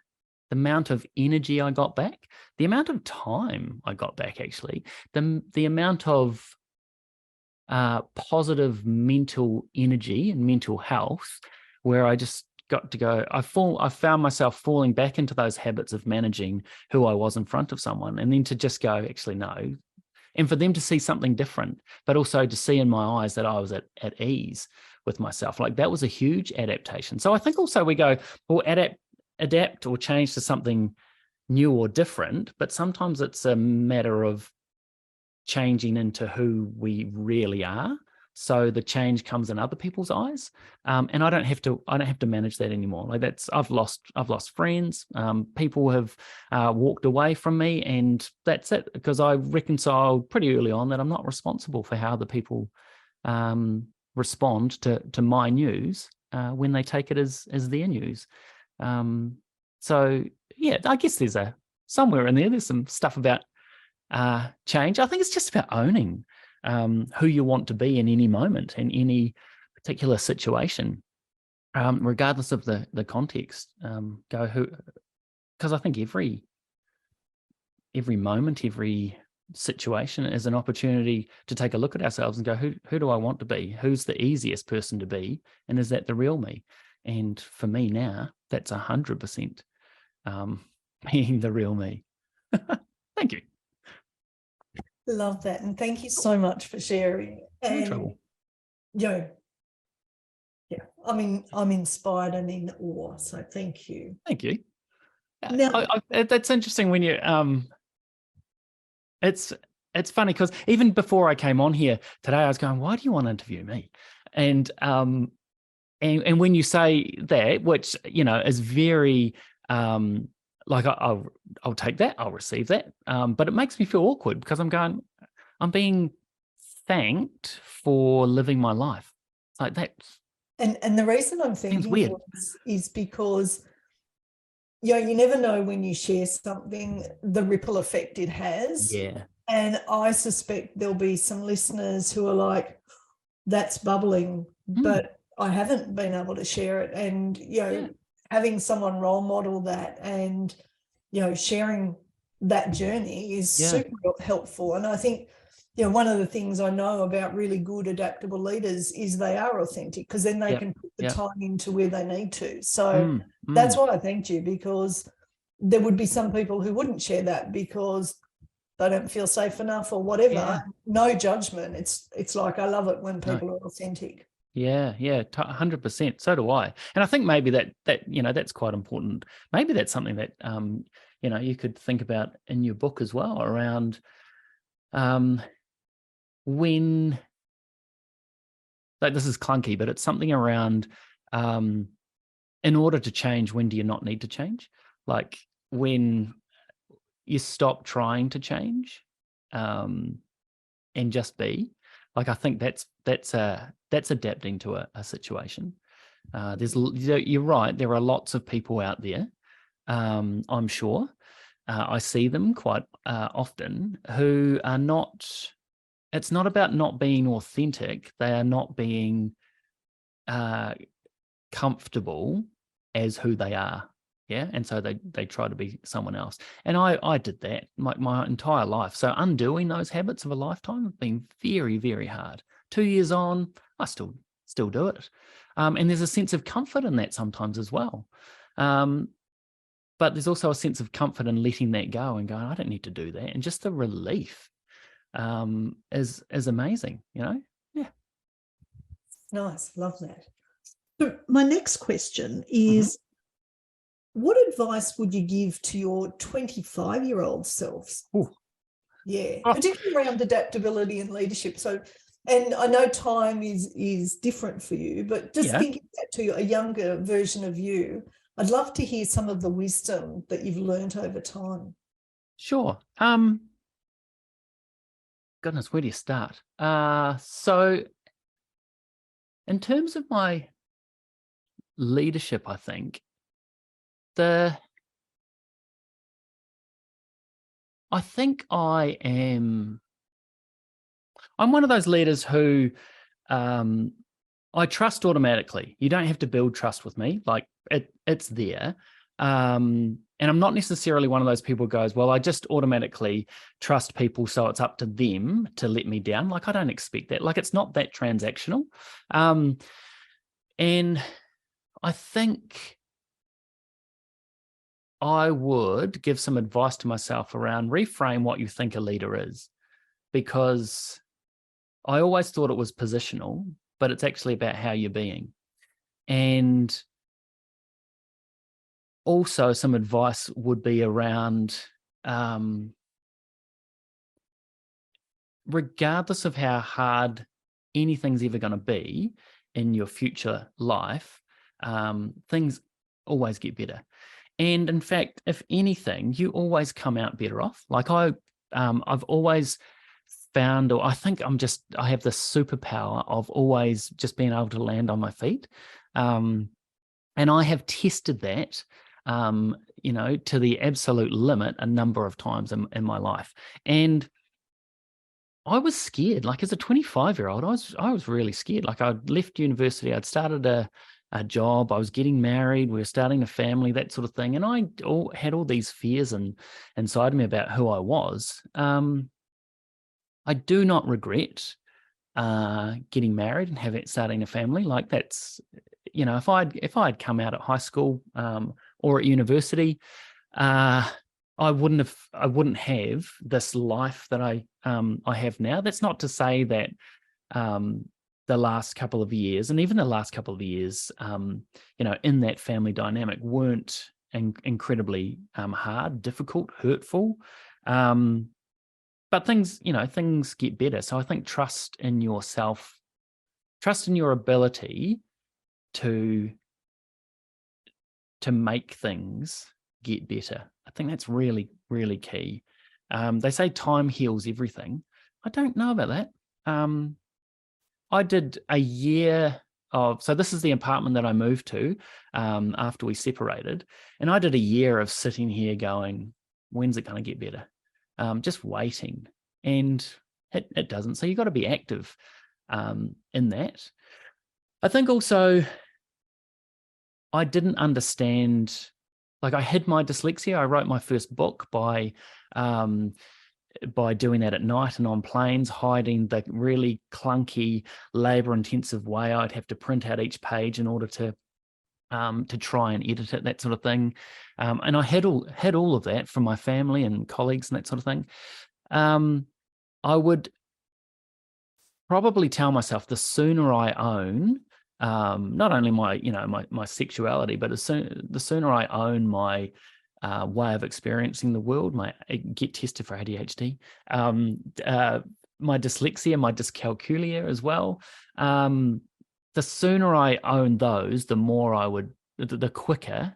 energy I got back, the amount of time I got back, actually, the amount of positive mental energy and mental health, where I just got to go, I found myself falling back into those habits of managing who I was in front of someone, and then to just go, actually, no. And for them to see something different, but also to see in my eyes that I was at ease with myself. Like, that was a huge adaptation. So I think also we go, well, adapt or change to something new or different, but sometimes it's a matter of changing into who we really are. So the change comes in other people's eyes, and I don't have to manage that anymore. Like, I've lost friends. People have walked away from me, and that's it, because I reconciled pretty early on that I'm not responsible for how the people respond to my news when they take it as their news. So yeah, I guess there's somewhere in there's some stuff about change. I think it's just about owning who you want to be in any moment and any particular situation, regardless of the context. Go who, because I think every moment, every situation is an opportunity to take a look at ourselves and go, who do I want to be? Who's the easiest person to be? And is that the real me? And for me now, that's 100% being the real me. Thank you. Love that. And thank you so much for sharing. No And, trouble. yeah, I'm inspired and in awe. So thank you. Thank you. Now, That's interesting when you, it's funny because even before I came on here today, I was going, why do you want to interview me? And when you say that, which, is very, like I'll take that, I'll receive that. But it makes me feel awkward because I'm being thanked for living my life. Like that. and the reason I'm thinking weird. is because, you never know when you share something, the ripple effect it has. Yeah. And I suspect there'll be some listeners who are like, that's bubbling, but I haven't been able to share it. And, having someone role model that and, sharing that journey is super helpful. And I think, one of the things I know about really good adaptable leaders is they are authentic, because then they can put the time into where they need to. So that's why I thanked you, because there would be some people who wouldn't share that because they don't feel safe enough or whatever. Yeah. No judgment. It's like, I love it when people are authentic. Yeah, 100%. So do I. And I think maybe that that's quite important. Maybe that's something that you could think about in your book as well, around when, like, this is clunky, but it's something around in order to change, when do you not need to change? Like when you stop trying to change and just be. Like, I think that's adapting to a situation. You're right. There are lots of people out there, I'm sure. I see them quite often, who are not. It's not about not being authentic. They are not being comfortable as who they are. Yeah. And so they try to be someone else. And I did that my entire life. So undoing those habits of a lifetime have been very, very hard. 2 years on, I still do it. And there's a sense of comfort in that sometimes as well. But there's also a sense of comfort in letting that go and going, I don't need to do that. And just the relief is amazing, Yeah. Nice. Love that. So my next question is, what advice would you give to your 25-year-old selves? Ooh. Yeah, particularly around adaptability and leadership. So, and I know time is different for you, but just thinking back to a younger version of you, I'd love to hear some of the wisdom that you've learned over time. Sure. Goodness, where do you start? So in terms of my leadership, I think I'm one of those leaders who I trust automatically. You don't have to build trust with me. Like it's there. And I'm not necessarily one of those people who goes, well, I just automatically trust people, so it's up to them to let me down. Like, I don't expect that. Like, it's not that transactional. And I think I would give some advice to myself around reframe what you think a leader is, because I always thought it was positional, but it's actually about how you're being. And also some advice would be around, regardless of how hard anything's ever going to be in your future life, things always get better. And in fact, if anything, you always come out better off. Like I've always found, or I think I have this superpower of always just being able to land on my feet. And I have tested that, to the absolute limit a number of times in my life. And I was scared. Like as a 25-year-old, I was really scared. Like I'd left university, I'd started a job, I was getting married, we were starting a family, that sort of thing. And I had all these fears inside me about who I was. I do not regret getting married and starting a family. Like that's, if I'd come out at high school or at university, I wouldn't have this life that I have now. That's not to say that the last couple of years, and even the last couple of years, in that family dynamic weren't incredibly hard, difficult, hurtful. But things get better. So I think trust in yourself, trust in your ability to make things get better. I think that's really, really key. They say time heals everything. I don't know about that. I did a year so this is the apartment that I moved to after we separated. And I did a year of sitting here going, when's it going to get better? Just waiting. And it doesn't. So you've got to be active in that. I think also I didn't understand, like I hid my dyslexia. I wrote my first book by doing that at night and on planes, hiding the really clunky, labor-intensive way I'd have to print out each page in order to try and edit it, that sort of thing. And I had all of that from my family and colleagues and that sort of thing. I would probably tell myself the sooner I own not only my sexuality, but the sooner I own my way of experiencing the world, get tested for ADHD, my dyslexia, my dyscalculia as well. The sooner I own those, the quicker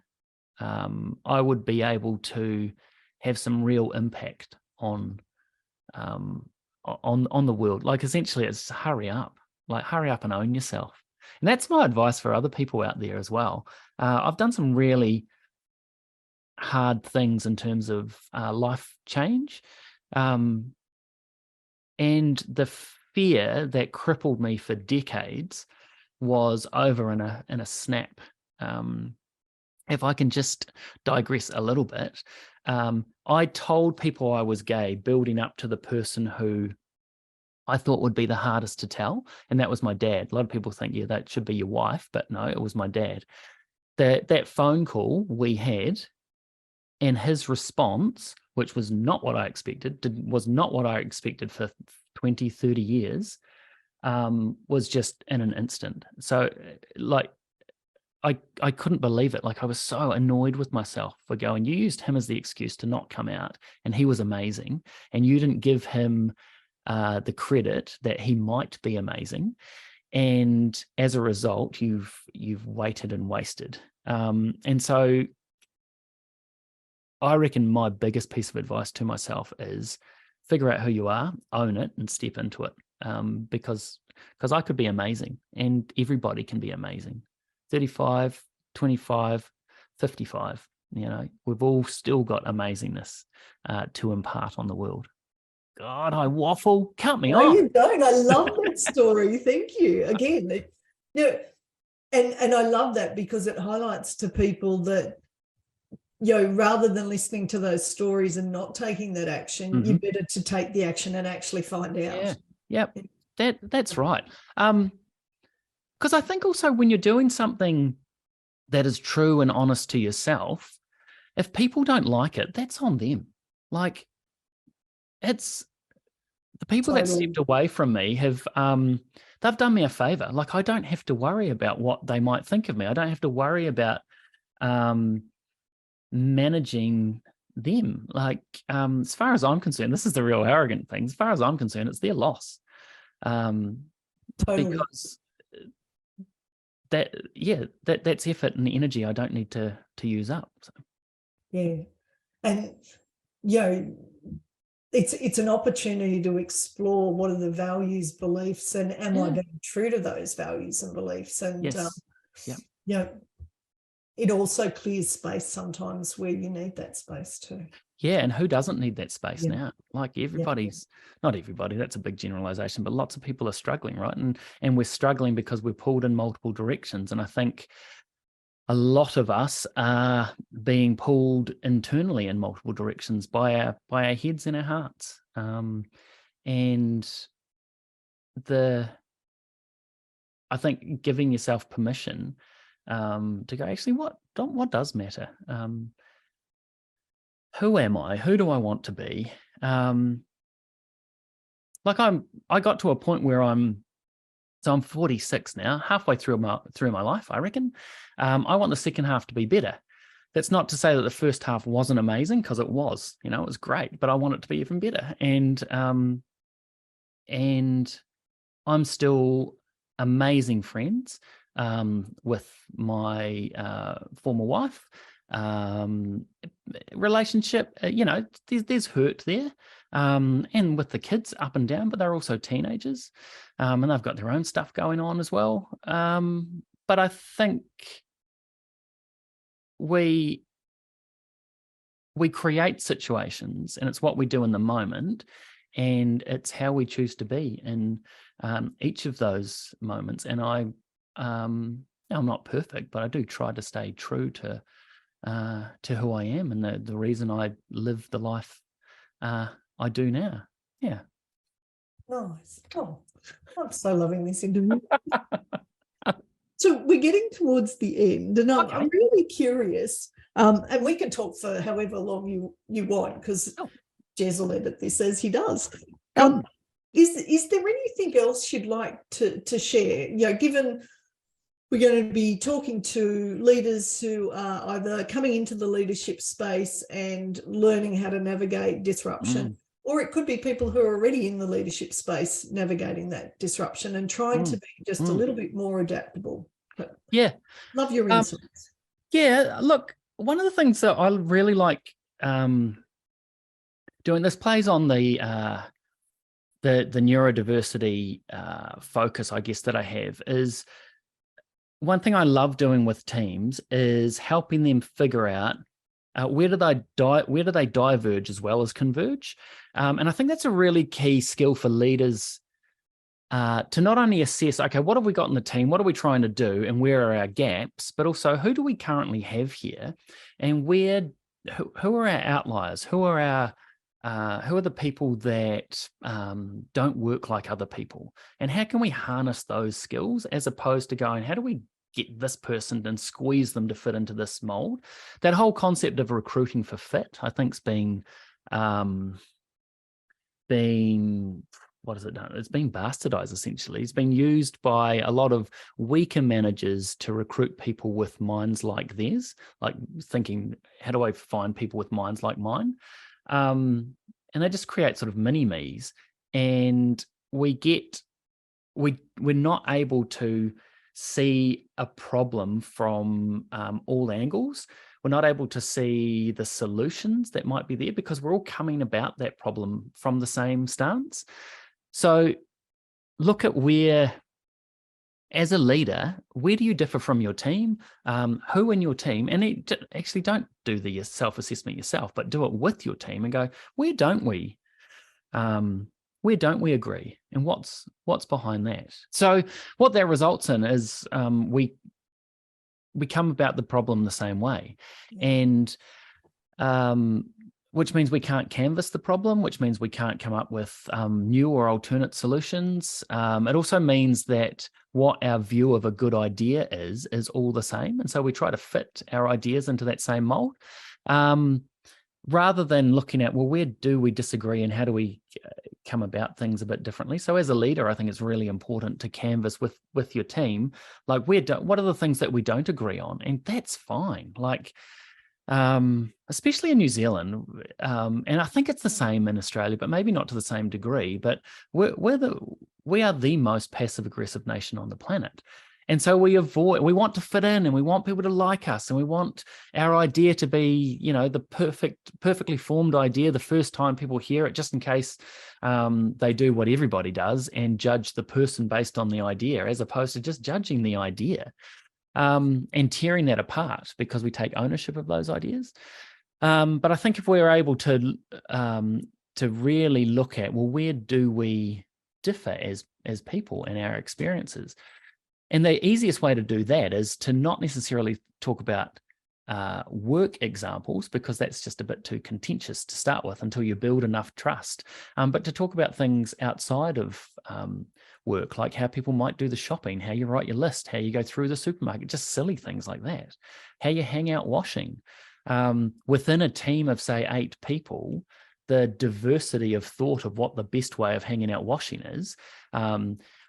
I would be able to have some real impact on the world. Like essentially, it's hurry up and own yourself. And that's my advice for other people out there as well. I've done some really hard things in terms of life change. And the fear that crippled me for decades was over in a snap. If I can just digress a little bit, I told people I was gay building up to the person who I thought would be the hardest to tell, and that was my dad. A lot of people think, yeah, that should be your wife, but no, it was my dad. That phone call we had, and his response, which was not what I expected, for 20, 30 years, was just in an instant. So like, I couldn't believe it. Like I was so annoyed with myself for going, you used him as the excuse to not come out, and he was amazing, and you didn't give him the credit that he might be amazing, and as a result, you've waited and wasted. And so, I reckon my biggest piece of advice to myself is figure out who you are, own it, and step into it. Because I could be amazing, and everybody can be amazing. 35, 25, 55. We've all still got amazingness to impart on the world. God, I waffle. Cut me off. No, you don't. I love that story. Thank you. Again, and I love that because it highlights to people that, rather than listening to those stories and not taking that action, you're better to take the action and actually find out. Yeah. Yep. That's right. Because I think also when you're doing something that is true and honest to yourself, if people don't like it, that's on them. Like, it's the people that stepped away from me have they've done me a favor. Like, I don't have to worry about what they might think of me. I don't have to worry about managing them. Like, as far as I'm concerned, this is the real arrogant thing. As far as I'm concerned, it's their loss. Because that's effort and energy I don't need to use up. So. Yeah. And it's an opportunity to explore what are the values, beliefs, and am I being true to those values and beliefs? And yes. it also clears space sometimes where you need that space too. Yeah, and who doesn't need that space Yeah. now? Like everybody's, not everybody, that's a big generalization, but lots of people are struggling, right? And we're struggling because we're pulled in multiple directions. And I think a lot of us are being pulled internally in multiple directions by our heads and our hearts. And I think giving yourself permission to go, actually, what does matter? Who am I? Who do I want to be? I got to a point where I'm 46 now, halfway through my life, I reckon. I want the second half to be better. That's not to say that the first half wasn't amazing, because it was, it was great, but I want it to be even better. And I'm still amazing friends with my former wife. Relationship, there's hurt there, and with the kids up and down, but they're also teenagers, and they've got their own stuff going on as well. But I think we create situations, and it's what we do in the moment, and it's how we choose to be in each of those moments. And I'm not perfect, but I do try to stay true to who I am and the reason I live the life I do now. Yeah. Nice. Oh, I'm so loving this interview. So we're getting towards the end, and I'm really curious, and we can talk for however long you want, because Jez will edit this as he does. Is there anything else you'd like to share? Given we're going to be talking to leaders who are either coming into the leadership space and learning how to navigate disruption, or it could be people who are already in the leadership space navigating that disruption and trying to be just a little bit more adaptable. But love your insights. Look, one of the things that I really like doing, this plays on the neurodiversity focus, I guess, that I have, is one thing I love doing with teams is helping them figure out where do they diverge as well as converge. And I think that's a really key skill for leaders to not only assess, okay, what have we got in the team? What are we trying to do? And where are our gaps? But also, who do we currently have here? And who are our outliers? Who are the people that don't work like other people? And how can we harness those skills, as opposed to going, how do we get this person and squeeze them to fit into this mold? That whole concept of recruiting for fit, I think, has been what has it done? It's been bastardized, essentially. It's been used by a lot of weaker managers to recruit people with minds like theirs, like thinking, how do I find people with minds like mine? And they just create sort of mini-me's, and we're not able to see a problem from all angles. We're not able to see the solutions that might be there, because we're all coming about that problem from the same stance. So look at where, as a leader, where do you differ from your team? Who in your team, and actually don't do the self-assessment yourself, but do it with your team and go, where don't we agree? And what's behind that? So what that results in is we come about the problem the same way. And which means we can't canvass the problem, which means we can't come up with new or alternate solutions. It also means that what our view of a good idea is all the same. And so we try to fit our ideas into that same mold, rather than looking at, well, where do we disagree and how do we come about things a bit differently? So as a leader, I think it's really important to canvass with your team, like, what are the things that we don't agree on? And that's fine. Like, especially in New Zealand, and I think it's the same in Australia, but maybe not to the same degree, but we are the most passive aggressive nation on the planet. And so we want to fit in, and we want people to like us, and we want our idea to be, the perfectly formed idea the first time people hear it, just in case they do what everybody does and judge the person based on the idea, as opposed to just judging the idea. and tearing that apart because we take ownership of those ideas. But I think if we're able to really look at, well, where do we differ as people in our experiences? And the easiest way to do that is to not necessarily talk about work examples, because that's just a bit too contentious to start with until you build enough trust, but to talk about things outside of work, like how people might do the shopping, how you write your list, how you go through the supermarket, just silly things like that, how you hang out washing. Within a team of, say, 8 people, the diversity of thought of what the best way of hanging out washing is,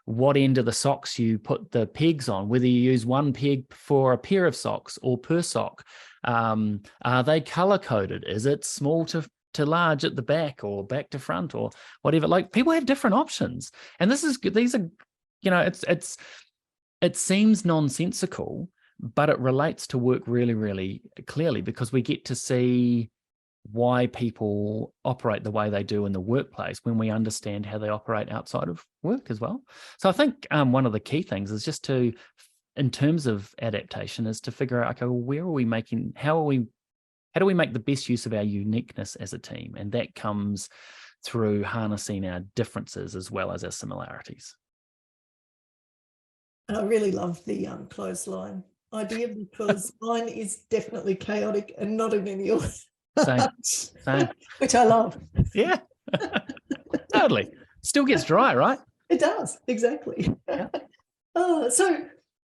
what end of the socks you put the pegs on, whether you use one peg for a pair of socks or per sock. Are they color-coded? Is it small to large at the back or back to front or whatever? Like, people have different options. And these are, it seems nonsensical, but it relates to work really, really clearly, because we get to see why people operate the way they do in the workplace when we understand how they operate outside of work as well. So I think one of the key things is just to, in terms of adaptation, is to figure out, okay, well, how do we make the best use of our uniqueness as a team? And that comes through harnessing our differences as well as our similarities. I really love the clothesline idea, because mine is definitely chaotic and not in any order. Same. Which I love. Yeah. Totally. Still gets dry, right? It does, exactly. Yeah. So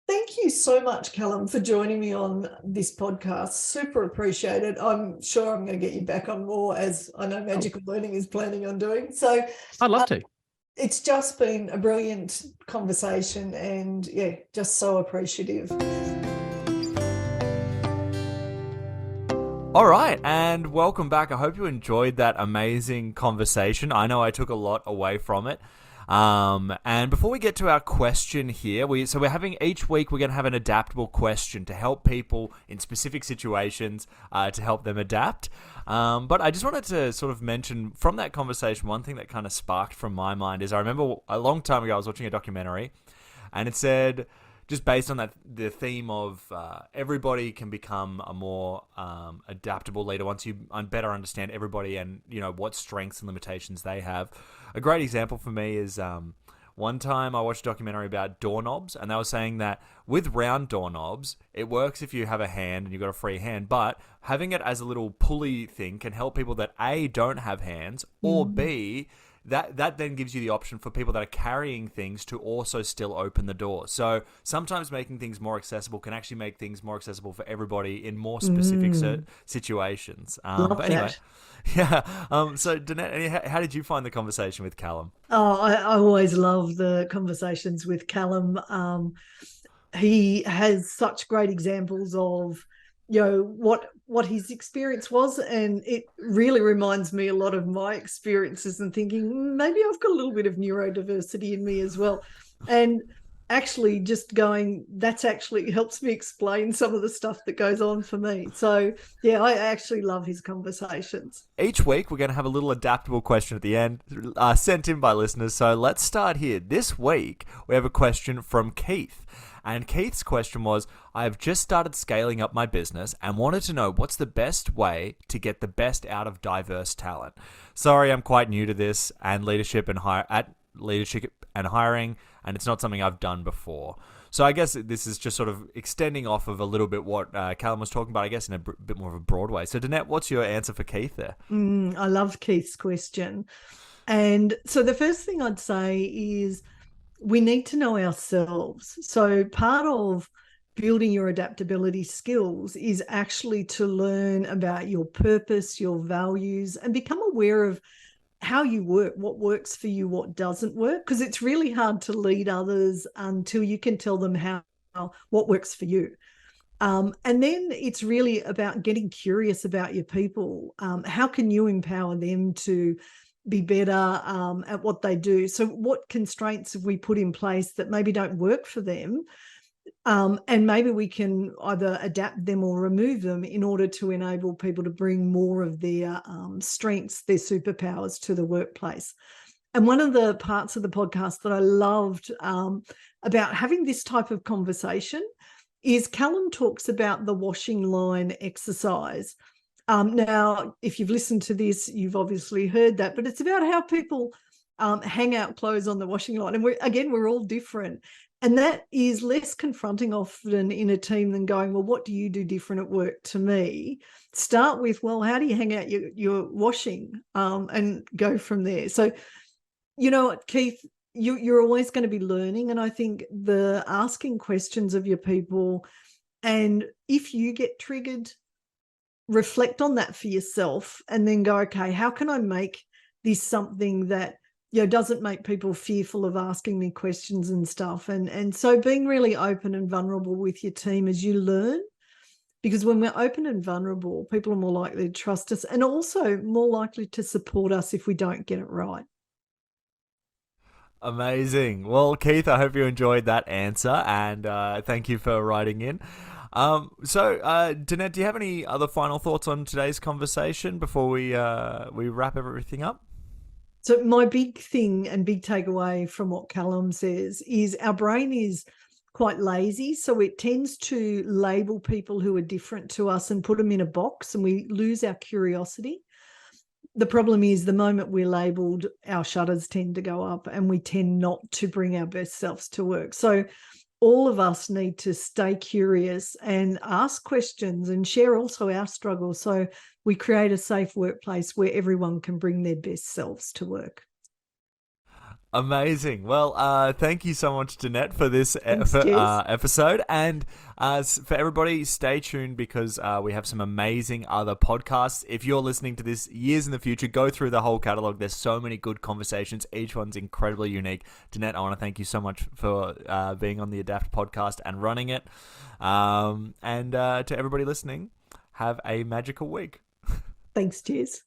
thank you so much, Callum, for joining me on this podcast. Super appreciate it. I'm sure I'm going to get you back on more, as I know Magical Learning is planning on doing. So I'd love to. It's just been a brilliant conversation, and yeah, just so appreciative. All right, and welcome back. I hope you enjoyed that amazing conversation. I know I took a lot away from it. And before we get to our question here, we're having each week, we're going to have an adaptable question to help people in specific situations to help them adapt. But I just wanted to sort of mention from that conversation, one thing that kind of sparked from my mind is I remember a long time ago I was watching a documentary, and it said, just based on the theme of everybody can become a more adaptable leader once you better understand everybody and what strengths and limitations they have. A great example for me is one time I watched a documentary about doorknobs, and they were saying that with round doorknobs, it works if you have a hand and you've got a free hand, but having it as a little pulley thing can help people that A, don't have hands, or B, that then gives you the option for people that are carrying things to also still open the door. So sometimes making things more accessible can actually make things more accessible for everybody in more specific situations. Love but anyway, that. yeah. So Danette, how did you find the conversation with Callum? Oh, I always love the conversations with Callum. He has such great examples of what his experience was, and it really reminds me a lot of my experiences, and thinking maybe I've got a little bit of neurodiversity in me as well. And actually just going, that's actually helps me explain some of the stuff that goes on for me. So yeah, I actually love his conversations. Each week we're going to have a little adaptable question at the end sent in by listeners. So let's start here. This week we have a question from Keith. And Keith's question was, I have just started scaling up my business and wanted to know what's the best way to get the best out of diverse talent. Sorry, I'm quite new to this and leadership and hiring, and it's not something I've done before. So I guess this is just sort of extending off of a little bit what Callum was talking about, I guess in a bit more of a broad way. So Danette, what's your answer for Keith there? I love Keith's question. And so the first thing I'd say is, we need to know ourselves. So part of building your adaptability skills is actually to learn about your purpose, your values, and become aware of how you work, what works for you, what doesn't work, because it's really hard to lead others until you can tell them what works for you. And then it's really about getting curious about your people. How can you empower them to be better at what they do? So what constraints have we put in place that maybe don't work for them? And maybe we can either adapt them or remove them in order to enable people to bring more of their strengths, their superpowers to the workplace. And one of the parts of the podcast that I loved about having this type of conversation is Callum talks about the washing line exercise. Now, if you've listened to this, you've obviously heard that, but it's about how people hang out clothes on the washing line. And we're all different. And that is less confronting often in a team than going, well, what do you do different at work to me? Start with, well, how do you hang out your washing, and go from there. So, you know what, Keith, you're always going to be learning. And I think the asking questions of your people, and if you get triggered, reflect on that for yourself and then go, okay, how can I make this something that, you know, doesn't make people fearful of asking me questions and stuff. And so being really open and vulnerable with your team as you learn, because when we're open and vulnerable, people are more likely to trust us and also more likely to support us if we don't get it right. Amazing. Well, Keith, I hope you enjoyed that answer, and thank you for writing in. So, Danette, do you have any other final thoughts on today's conversation before we wrap everything up? So my big thing and big takeaway from what Callum says is our brain is quite lazy. So it tends to label people who are different to us and put them in a box, and we lose our curiosity. The problem is the moment we're labelled, our shutters tend to go up and we tend not to bring our best selves to work. So all of us need to stay curious and ask questions and share also our struggles. So we create a safe workplace where everyone can bring their best selves to work. Amazing. Well, thank you so much, Danette, for this episode. And for everybody, stay tuned because we have some amazing other podcasts. If you're listening to this years in the future, go through the whole catalogue. There's so many good conversations. Each one's incredibly unique. Danette, I want to thank you so much for being on the Adapt podcast and running it. And to everybody listening, have a magical week. Thanks, cheers.